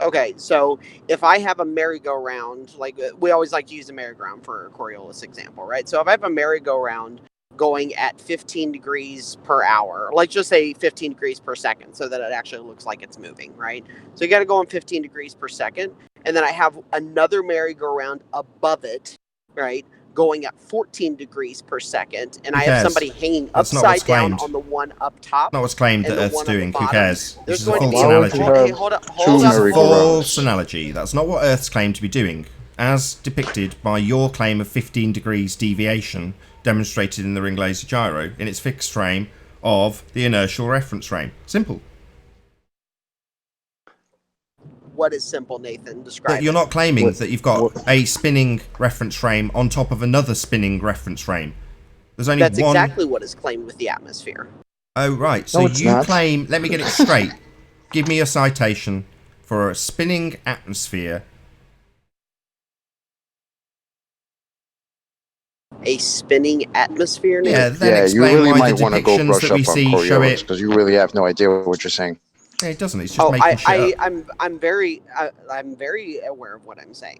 Okay, so if I have a merry-go-round, like we always like to use a merry-go-round for a Coriolis example, right? So if I have a merry-go-round going at 15 degrees per hour. Like just say 15 degrees per second so that it actually looks like it's moving, right? So you got to go on 15 degrees per second. And then I have another merry-go-round above it, right, going at 14 degrees per second. And I have somebody hanging upside down on the one up top.
Not what's claimed that Earth's doing. Who cares? This is a false analogy.
Hold
This is a
up.
false analogy. That's not what Earth's claimed to be doing, as depicted by your claim of 15 degrees deviation demonstrated in the ring laser gyro in its fixed frame of the inertial reference frame. Simple.
What is simple, Nathan? Describe
You're not claiming that you've got
what-
a spinning reference frame on top of another spinning reference frame. There's only
That's
one.
exactly what is claimed with the atmosphere.
Oh, right. So
No, it's
you
not.
claim, let me get it straight. Give me a citation for a spinning atmosphere.
A spinning atmosphere, Nathan?
Yeah, then
Yeah, you
explain
really
why
might
the
want to go
depictions
brush
that
up
we
on
see show
Coriolis
it.
because you really have no idea what you're saying.
Yeah, it doesn't. It's just making shit up.
I'm very aware of what I'm saying.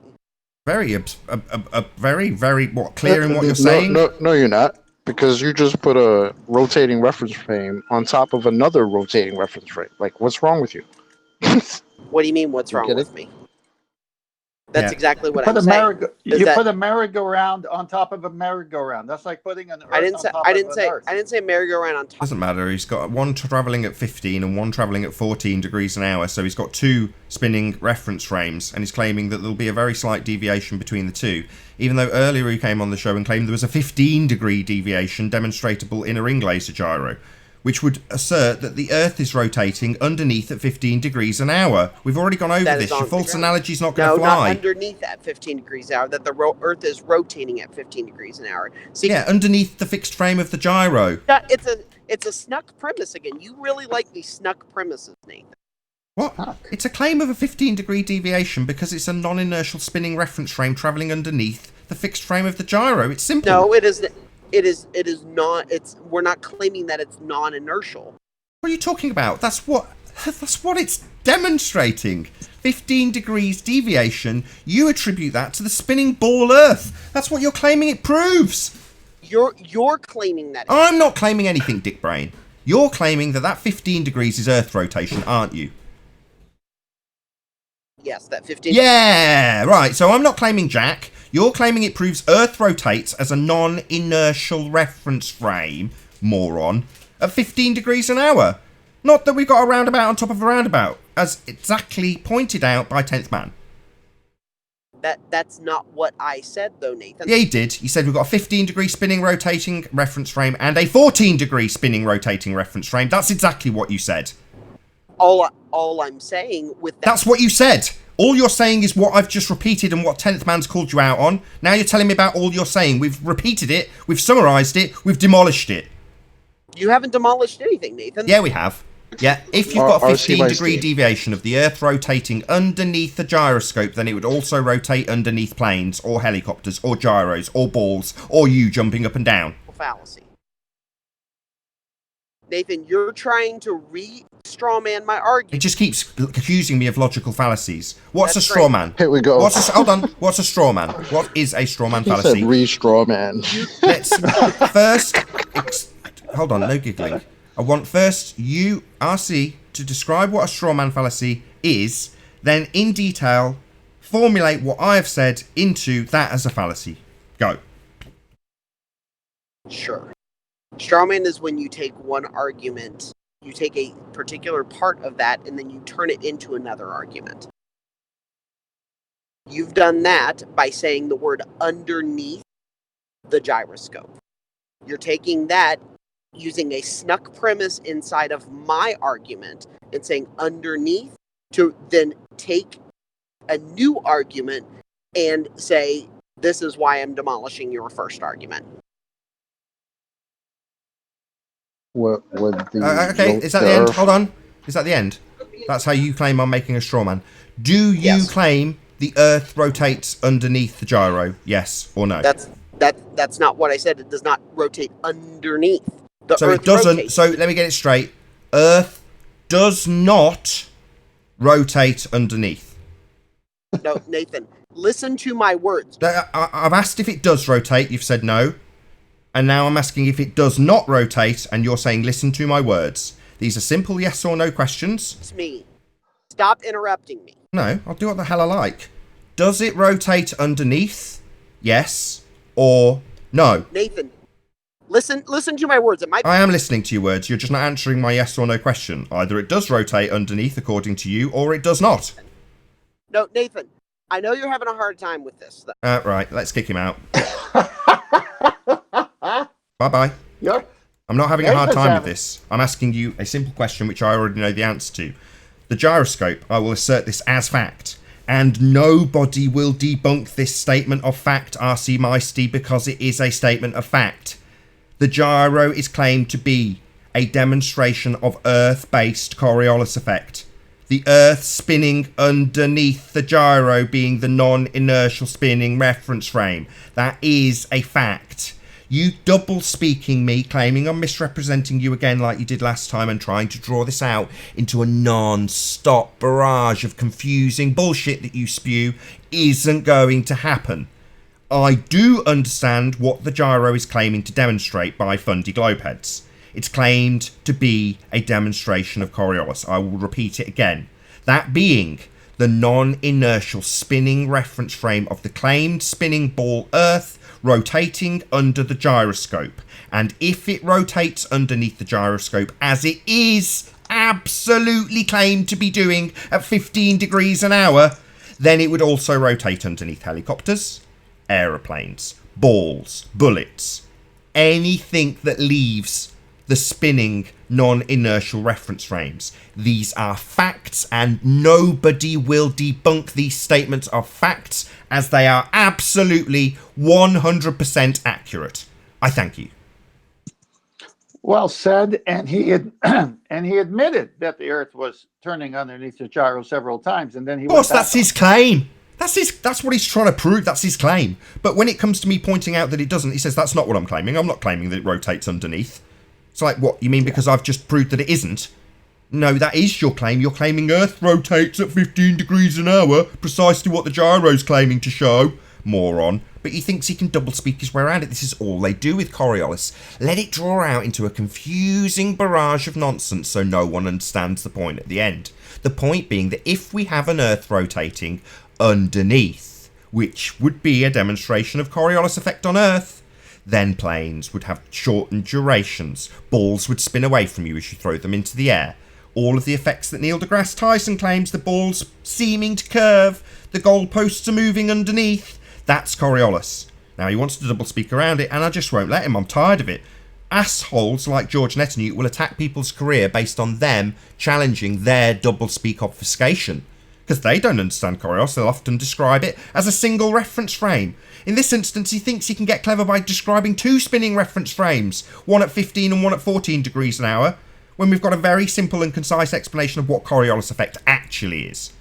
Very, very, what, clear in what you're saying?
No, you're not. Because you just put a rotating reference frame on top of another rotating reference frame. Like, what's wrong with you?
What do you mean? What's
You
wrong
kidding?
with me? That's
Yeah.
exactly what
Put
I'm
a
saying.
you put a merry-go-round on top of a merry-go-round. That's like putting an earth
I didn't
on
say
top
I
of
didn't
an
say
earth.
I didn't say merry-go-round on top.
Doesn't matter. He's got one travelling at 15 and one travelling at 14 degrees an hour. So he's got two spinning reference frames, and he's claiming that there'll be a very slight deviation between the two. Even though earlier he came on the show and claimed there was a 15-degree deviation demonstrable in a ring laser gyro, which would assert that the Earth is rotating underneath at 15 degrees an hour. We've already gone over this. Your false analogy's not going to
No,
fly.
not underneath at 15 degrees an hour. That the Earth is rotating at 15 degrees an hour. See,
Yeah, underneath the fixed frame of the gyro.
it's a snuck premise again. You really like these snuck premises, Nathan.
What? It's a claim of a 15-degree deviation because it's a non-inertial spinning reference frame travelling underneath the fixed frame of the gyro. It's simple.
No, it isn't. It is not. We're not claiming that it's non-inertial.
What are you talking about? That's what it's demonstrating. 15 degrees deviation. You attribute that to the spinning ball Earth. That's what you're claiming it proves.
You're claiming that.
I'm not claiming anything, Dick Brain. You're claiming that 15 degrees is Earth rotation, aren't you?
Yes, that 15.
Yeah, right. So I'm not claiming Jack. You're claiming it proves Earth rotates as a non-inertial reference frame, moron, at 15 degrees an hour. Not that we've got a roundabout on top of a roundabout, as exactly pointed out by 10th Man.
That's not what I said, though, Nathan.
Yeah, he did. He said we've got a 15-degree spinning rotating reference frame and a 14-degree spinning rotating reference frame. That's exactly what you said.
All I'm saying with that...
That's what you said. All you're saying is what I've just repeated and what 10th Man's called you out on. Now you're telling me about all you're saying. We've repeated it, we've summarised it, we've demolished it.
You haven't demolished anything, Nathan.
Yeah, we have. Yeah, if you've got a
RC
15-degree deviation of the Earth rotating underneath the gyroscope, then it would also rotate underneath planes or helicopters or gyros or balls or you jumping up and down.
Fallacy. Nathan, you're trying to re-strawman my argument.
It just keeps accusing me of logical fallacies. What's
That's
a straw man?
Here we go.
Hold on. What's a straw man? What is a straw man
He
fallacy?
said re-straw man.
Let's first... hold on, no giggling. I want first you, RC, to describe what a straw man fallacy is, then in detail formulate what I have said into that as a fallacy. Go.
Sure. Strawman is when you take one argument, you take a particular part of that, and then you turn it into another argument. You've done that by saying the word underneath the gyroscope. You're taking that, using a snuck premise inside of my argument, and saying underneath, to then take a new argument and say, this is why I'm demolishing your first argument.
What would the
Okay, is that the end? Hold on. Is that the end? That's how you claim I'm making a straw man. Do you claim the Earth rotates underneath the gyro? Yes or no?
That's not what I said. It does not rotate underneath.
So it doesn't. So let me get it straight. Earth does not rotate underneath.
No, Nathan, listen to my words.
I've asked if it does rotate. You've said no. And now I'm asking if it does not rotate, and you're saying, listen to my words. These are simple yes or no questions.
It's me. Stop interrupting me.
No, I'll do what the hell I like. Does it rotate underneath? Yes or no?
Nathan, listen to my words.
I am listening to your words. You're just not answering my yes or no question. Either it does rotate underneath according to you, or it does not.
No, Nathan, I know you're having a hard time with this.
Right, let's kick him out. Bye-bye.
You're,
I'm not having a hard time with this. I'm asking you a simple question which I already know the answer to. The gyroscope, I will assert this as fact. And nobody will debunk this statement of fact, RC Meisty, because it is a statement of fact. The gyro is claimed to be a demonstration of Earth-based Coriolis effect. The Earth spinning underneath the gyro being the non-inertial spinning reference frame. That is a fact. You double-speaking me, claiming I'm misrepresenting you again like you did last time and trying to draw this out into a non-stop barrage of confusing bullshit that you spew isn't going to happen. I do understand what the gyro is claiming to demonstrate by Fundy Globeheads. It's claimed to be a demonstration of Coriolis. I will repeat it again. That being the non-inertial spinning reference frame of the claimed spinning ball Earth rotating under the gyroscope. And if it rotates underneath the gyroscope, as it is absolutely claimed to be doing at 15 degrees an hour, then it would also rotate underneath helicopters, aeroplanes, balls, bullets, anything that leaves the spinning non-inertial reference frames. These are facts, and nobody will debunk these statements of facts, as they are absolutely 100% accurate. I thank you.
Well said, and he admitted that the Earth was turning underneath the gyro several times, and then he.
Of course, that's his claim. That's what he's trying to prove. That's his claim. But when it comes to me pointing out that it doesn't, he says that's not what I'm claiming. I'm not claiming that it rotates underneath. It's like, what, you mean because I've just proved that it isn't? No, that is your claim. You're claiming Earth rotates at 15 degrees an hour, precisely what the gyro's claiming to show. Moron. But he thinks he can double-speak his way around it. This is all they do with Coriolis. Let it draw out into a confusing barrage of nonsense so no one understands the point at the end. The point being that if we have an Earth rotating underneath, which would be a demonstration of Coriolis effect on Earth, then planes would have shortened durations. Balls would spin away from you as you throw them into the air. All of the effects that Neil deGrasse Tyson claims, the balls seeming to curve, the goalposts are moving underneath, that's Coriolis. Now he wants to double speak around it, and I just won't let him. I'm tired of it. Assholes like George Netanyahu will attack people's career based on them challenging their double speak obfuscation. Because they don't understand Coriolis, they'll often describe it as a single reference frame. In this instance, he thinks he can get clever by describing two spinning reference frames, one at 15 and one at 14 degrees an hour, when we've got a very simple and concise explanation of what Coriolis effect actually is.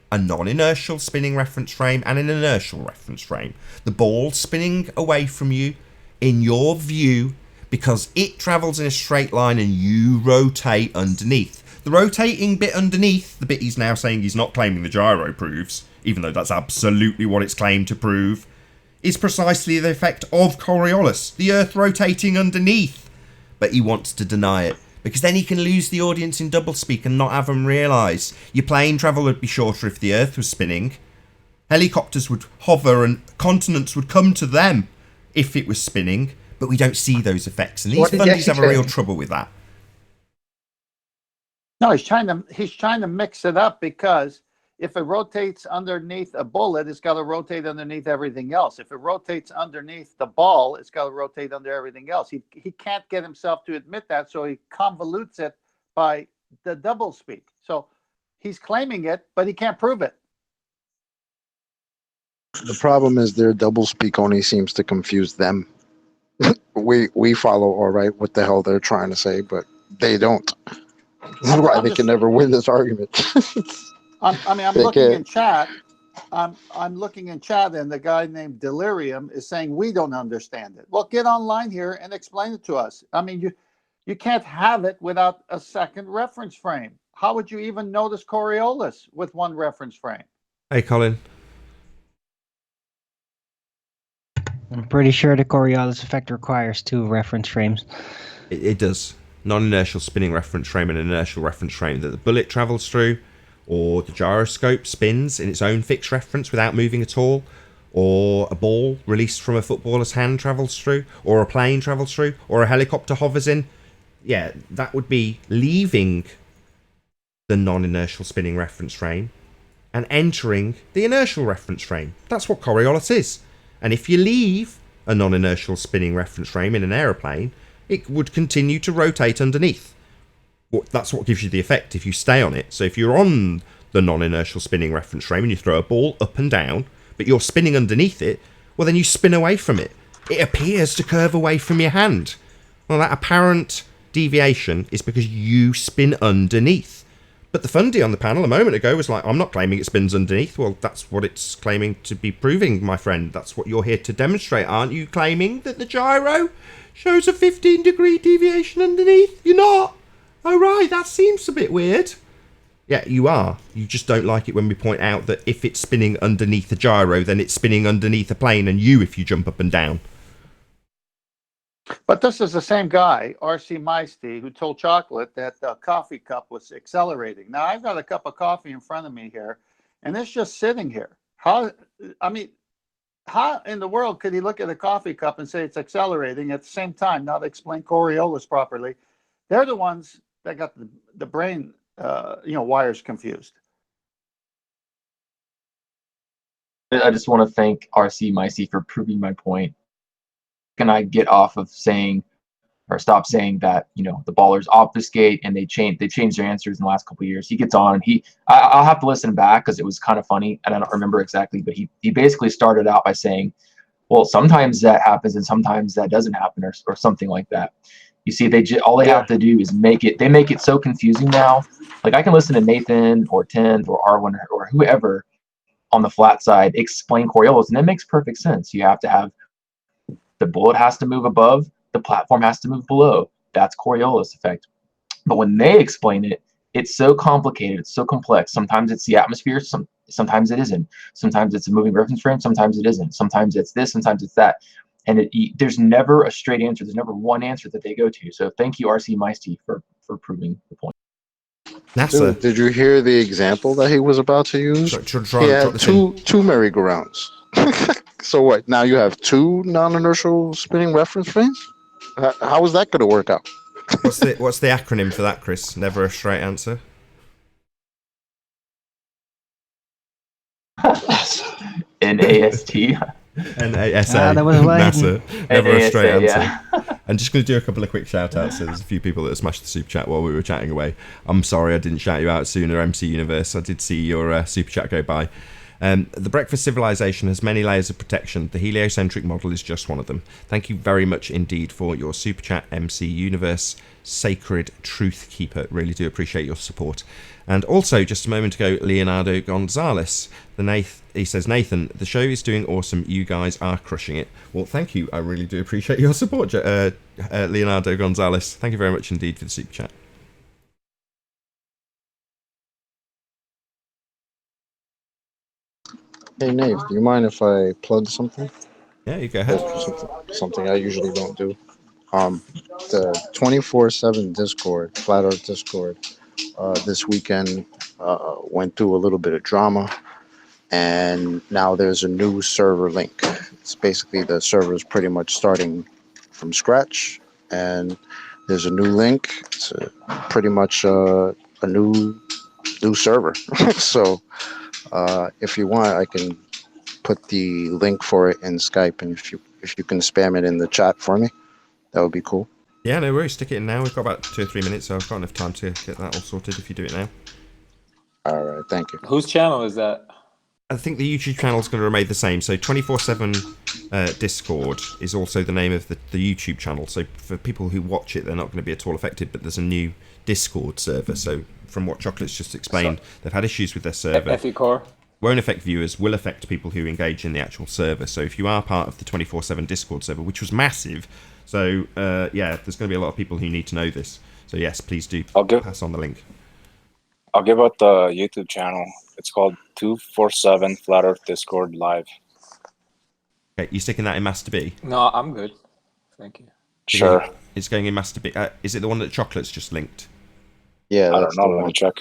A non-inertial spinning reference frame and an inertial reference frame. The ball spinning away from you, in your view, because it travels in a straight line and you rotate underneath. The rotating bit underneath, the bit he's now saying he's not claiming the gyro proves, even though that's absolutely what it's claimed to prove, is precisely the effect of Coriolis, the Earth rotating underneath. But he wants to deny it, because then he can lose the audience in doublespeak and not have them realise. Your plane travel would be shorter if the Earth was spinning. Helicopters would hover and continents would come to them if it was spinning, but we don't see those effects, and these fundies have a real trouble with that.
No, he's trying to mix it up, because if it rotates underneath a bullet, it's got to rotate underneath everything else. If it rotates underneath the ball, it's got to rotate under everything else. He can't get himself to admit that, so he convolutes it by the double speak. So he's claiming it, but he can't prove it.
The problem is their double speak only seems to confuse them. we follow all right what the hell they're trying to say, but they don't. That's why they can never win this argument.
I'm looking in chat. I'm looking in chat, and the guy named Delirium is saying we don't understand it. Well, get online here and explain it to us. I mean, you can't have it without a second reference frame. How would you even notice Coriolis with one reference frame?
Hey, Colin.
I'm pretty sure the Coriolis effect requires 2 reference frames.
It does. Non-inertial spinning reference frame and an inertial reference frame that the bullet travels through, or the gyroscope spins in its own fixed reference without moving at all, or a ball released from a footballer's hand travels through, or a plane travels through, or a helicopter hovers in. Yeah, that would be leaving the non-inertial spinning reference frame and entering the inertial reference frame. That's what Coriolis is. And if you leave a non-inertial spinning reference frame in an aeroplane, it would continue to rotate underneath. That's what gives you the effect if you stay on it. So if you're on the non-inertial spinning reference frame and you throw a ball up and down, but you're spinning underneath it, well, then you spin away from it. It appears to curve away from your hand. Well, that apparent deviation is because you spin underneath. But the fundy on the panel a moment ago was like, I'm not claiming it spins underneath. Well, that's what it's claiming to be proving, my friend. That's what you're here to demonstrate. Aren't you claiming that the gyro shows a 15-degree deviation underneath? You're not? Oh, right, that seems a bit weird. Yeah, you are. You just don't like it when we point out that if it's spinning underneath a gyro, then it's spinning underneath a plane and you if you jump up and down.
But this is the same guy, R.C. Meisty, who told Chocolate that the coffee cup was accelerating. Now, I've got a cup of coffee in front of me here, and it's just sitting here. How in the world could he look at a coffee cup and say it's accelerating at the same time, not explain Coriolis properly? They're the ones that got the brain, wires confused.
I just want to thank RC Micey for proving my point. Can I get off of saying or stop saying that, the ballers obfuscate and they changed their answers in the last couple of years? He gets on and I'll have to listen back because it was kind of funny and I don't remember exactly, but he basically started out by saying, well, sometimes that happens and sometimes that doesn't happen or something like that. You see, all they have to do is make it so confusing now. Like I can listen to Nathan or Tenth or R1 or whoever on the flat side explain Coriolis, and it makes perfect sense. You have to have the bullet has to move above, the platform has to move below. That's Coriolis effect. But when they explain it, it's so complicated, it's so complex. Sometimes it's the atmosphere, sometimes it isn't. Sometimes it's a moving reference frame, sometimes it isn't. Sometimes it's this, sometimes it's that. And there's never a straight answer. There's never one answer that they go to. So thank you, R.C. Meisty, for proving the point.
NASA.
Dude, did you hear the example that he was about to use? He had two merry-go-rounds. So what? Now you have 2 non-inertial spinning reference frames? How is that going to work out?
What's the acronym for that, Chris? Never a straight answer.
NASA.
NASA.
That was
NASA. Never a straight answer.
Yeah.
I'm just going to do a couple of quick shout outs. There's a few people that smashed the super chat while we were chatting away. I'm sorry I didn't shout you out sooner, MC Universe. I did see your super chat go by. The breakfast civilization has many layers of protection. The heliocentric model is just one of them. Thank you very much indeed for your super chat, MC Universe, sacred truth keeper. Really do appreciate your support. And also, just a moment ago, Leonardo Gonzalez. He says, Nathan, the show is doing awesome. You guys are crushing it. Well, thank you. I really do appreciate your support, Leonardo Gonzalez. Thank you very much indeed for the super chat.
Hey, Nate, do you mind if I plug something?
Yeah, you go ahead.
Something I usually don't do. The 24/7 Discord, Flat Earth Discord, this weekend went through a little bit of drama, and now there's a new server link. It's basically the server is pretty much starting from scratch, and there's a new link. It's pretty much a new server. So if you want, I can put the link for it in Skype, and if you can spam it in the chat for me, that would be cool.
Yeah, no worries. Stick it in now. We've got about 2 or 3 minutes, so I've got enough time to get that all sorted if you do it now.
All right, thank you.
Whose channel is that?
I think the YouTube channel is going to remain the same. So 24/7 Discord is also the name of the YouTube channel. So for people who watch it, they're not going to be at all affected. But there's a new Discord server. So from what Chocolate's just explained, they've had issues with their server.
Core
won't affect viewers, will affect people who engage in the actual server. So if you are part of the 24/7 Discord server, which was massive, so yeah, there's going to be a lot of people who need to know this. So yes, please do pass on the link.
I'll give out the YouTube channel. It's called 247 Flat Earth Discord Live.
Okay, you sticking that in Master B?
No, I'm good. Thank you.
Sure.
It's going in Master B. Is it the one that Chocolate's just linked?
Yeah,
I
that's
don't know.
the
Let
one.
me check.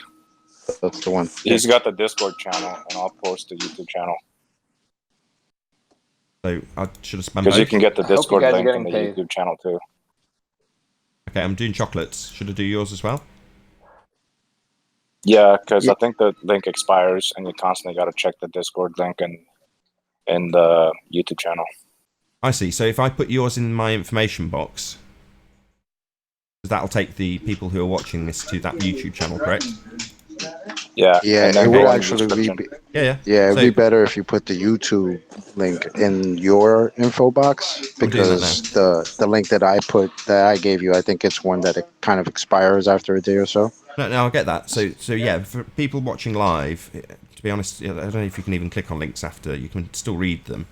That's the one.
He's got the Discord channel, and I'll post the YouTube channel.
So I should have spammed
Because you
both.
can get the
I hope you
Discord
guys are
link in
getting
the
paid.
YouTube channel too.
Okay, I'm doing Chocolates. Should I do yours as well?
Yeah, because
Yeah.
I think the link expires, and you constantly got to check the Discord link and the YouTube channel.
I see. So if I put yours in my information box, that'll take the people who are watching this to that YouTube channel, correct?
Yeah.
Yeah,
and then
it
go
would
in the
actually
description.
Yeah.
it'd be better if you put the YouTube link in your info box,
I'm doing that
because the link that I gave you, I think it's one that it kind of expires after a day or so.
No, I'll get that. So yeah, for people watching live, to be honest, I don't know if you can even click on links after. You can still read them.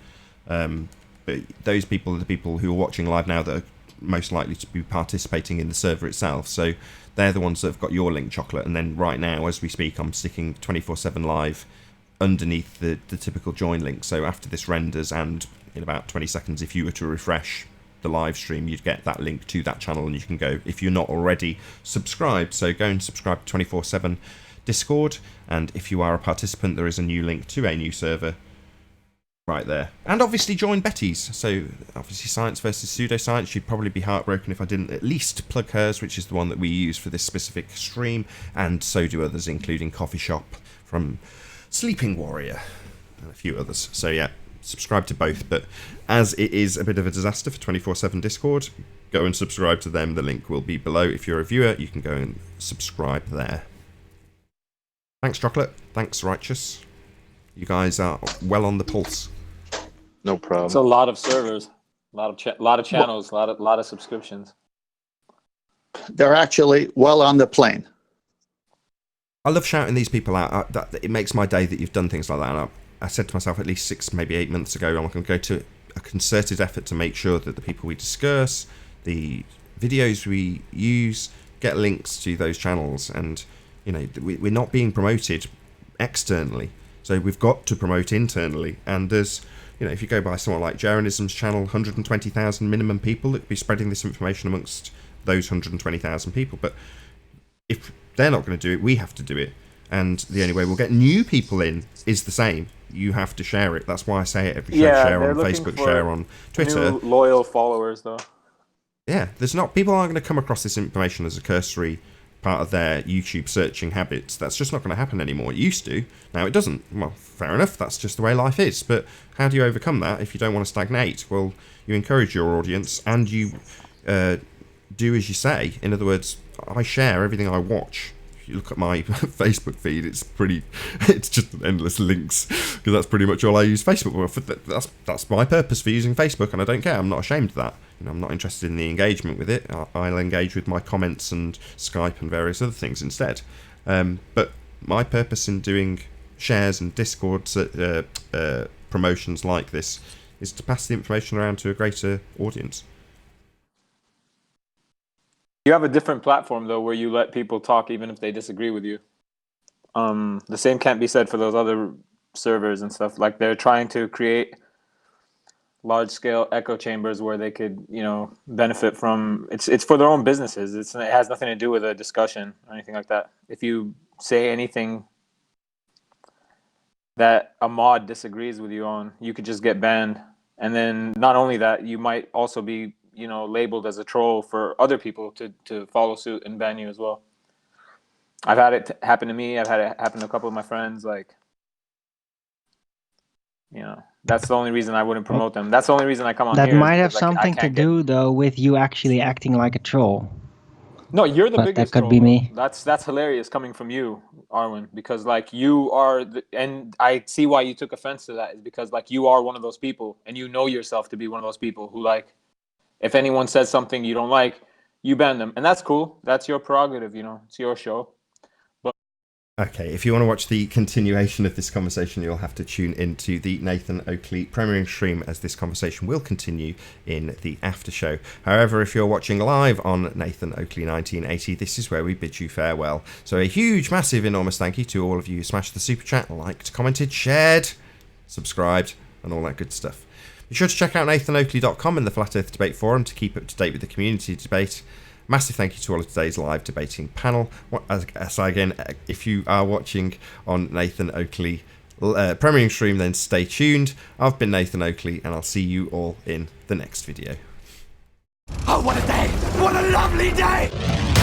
But those people are the people who are watching live now that are most likely to be participating in the server itself. So they're the ones that have got your link, Chocolate. And then right now, as we speak, I'm sticking 24/7 live underneath the typical join link. So after this renders, and in about 20 seconds, if you were to refresh the live stream, you'd get that link to that channel, and you can go, if you're not already subscribed, so go and subscribe to 24/7 Discord, and if you are a participant, there is a new link to a new server right there. And obviously join Betty's. So obviously Science versus Pseudoscience. You'd probably be heartbroken if I didn't at least plug hers, which is the one that we use for this specific stream, and so do others, including Coffee Shop from Sleeping Warrior and a few others. So yeah, subscribe to both. But as it is a bit of a disaster for 24/7 Discord, go and subscribe to them. The link will be below. If you're a viewer, you can go and subscribe there. Thanks, Chocolate. Thanks, Righteous. You guys are well on the pulse.
No problem.
It's a lot of servers, a lot of channels, a lot of subscriptions.
They're actually well on the plane.
I love shouting these people out. It makes my day that you've done things like that. And I said to myself at least 6, maybe 8 months ago, I'm going to go to a concerted effort to make sure that the people we discuss, the videos we use, get links to those channels. And, you know, we're not being promoted externally. So we've got to promote internally. And there's, you know, if you go by someone like Jaronism's channel, 120,000 minimum people that could be spreading this information amongst those 120,000 people. But if they're not going to do it, we have to do it. And the only way we'll get new people in is the same. You have to share it. That's why I say it every show. Share on Facebook, share on Twitter.
New loyal followers, though.
Yeah, people aren't going to come across this information as a cursory part of their YouTube searching habits. That's just not going to happen anymore. It used to. Now it doesn't. Well, fair enough. That's just the way life is. But how do you overcome that if you don't want to stagnate? Well, you encourage your audience and you do as you say. In other words, I share everything I watch. If you look at my Facebook feed, it's just endless links, because that's pretty much all I use Facebook for. That's my purpose for using Facebook, and I don't care. I'm not ashamed of that. You know, I'm not interested in the engagement with it. I'll engage with my comments and Skype and various other things instead. But my purpose in doing shares and Discord promotions like this is to pass the information around to a greater audience.
You have a different platform, though, where you let people talk even if they disagree with you. The same can't be said for those other servers and stuff. Like, they're trying to create large-scale echo chambers where they could, you know, benefit from. It's for their own businesses. It has nothing to do with a discussion or anything like that. If you say anything that a mod disagrees with you on, you could just get banned. And then not only that, you might also be, you know, labeled as a troll for other people to follow suit and ban you as well. I've had it happen to me. I've had it happen to a couple of my friends. Like, you know, that's the only reason I wouldn't promote them. That's the only reason I come on
That
here.
might have
because, like, I
something to
can't
do, though, with you actually acting like a troll.
No, you're the
But
biggest
that could
troll,
be
though.
me.
That's hilarious coming from you, Arwen, because like you are, and I see why you took offense to that, is because like you are one of those people, and you know yourself to be one of those people who, like, if anyone says something you don't like, you ban them, and that's cool. That's your prerogative, you know. It's your show.
Okay, if you want to watch the continuation of this conversation, you'll have to tune into the Nathan Oakley premiering stream, as this conversation will continue in the after show. However, if you're watching live on Nathan Oakley 1980, this is where we bid you farewell. So a huge, massive, enormous thank you to all of you who smashed the super chat, liked, commented, shared, subscribed, and all that good stuff. Be sure to check out nathanoakley.com and the Flat Earth Debate Forum to keep up to date with the community debate. Massive thank you to all of today's live debating panel. So again, if you are watching on Nathan Oakley premiering stream, then stay tuned. I've been Nathan Oakley, and I'll see you all in the next video.
Oh, what a day! What a lovely day!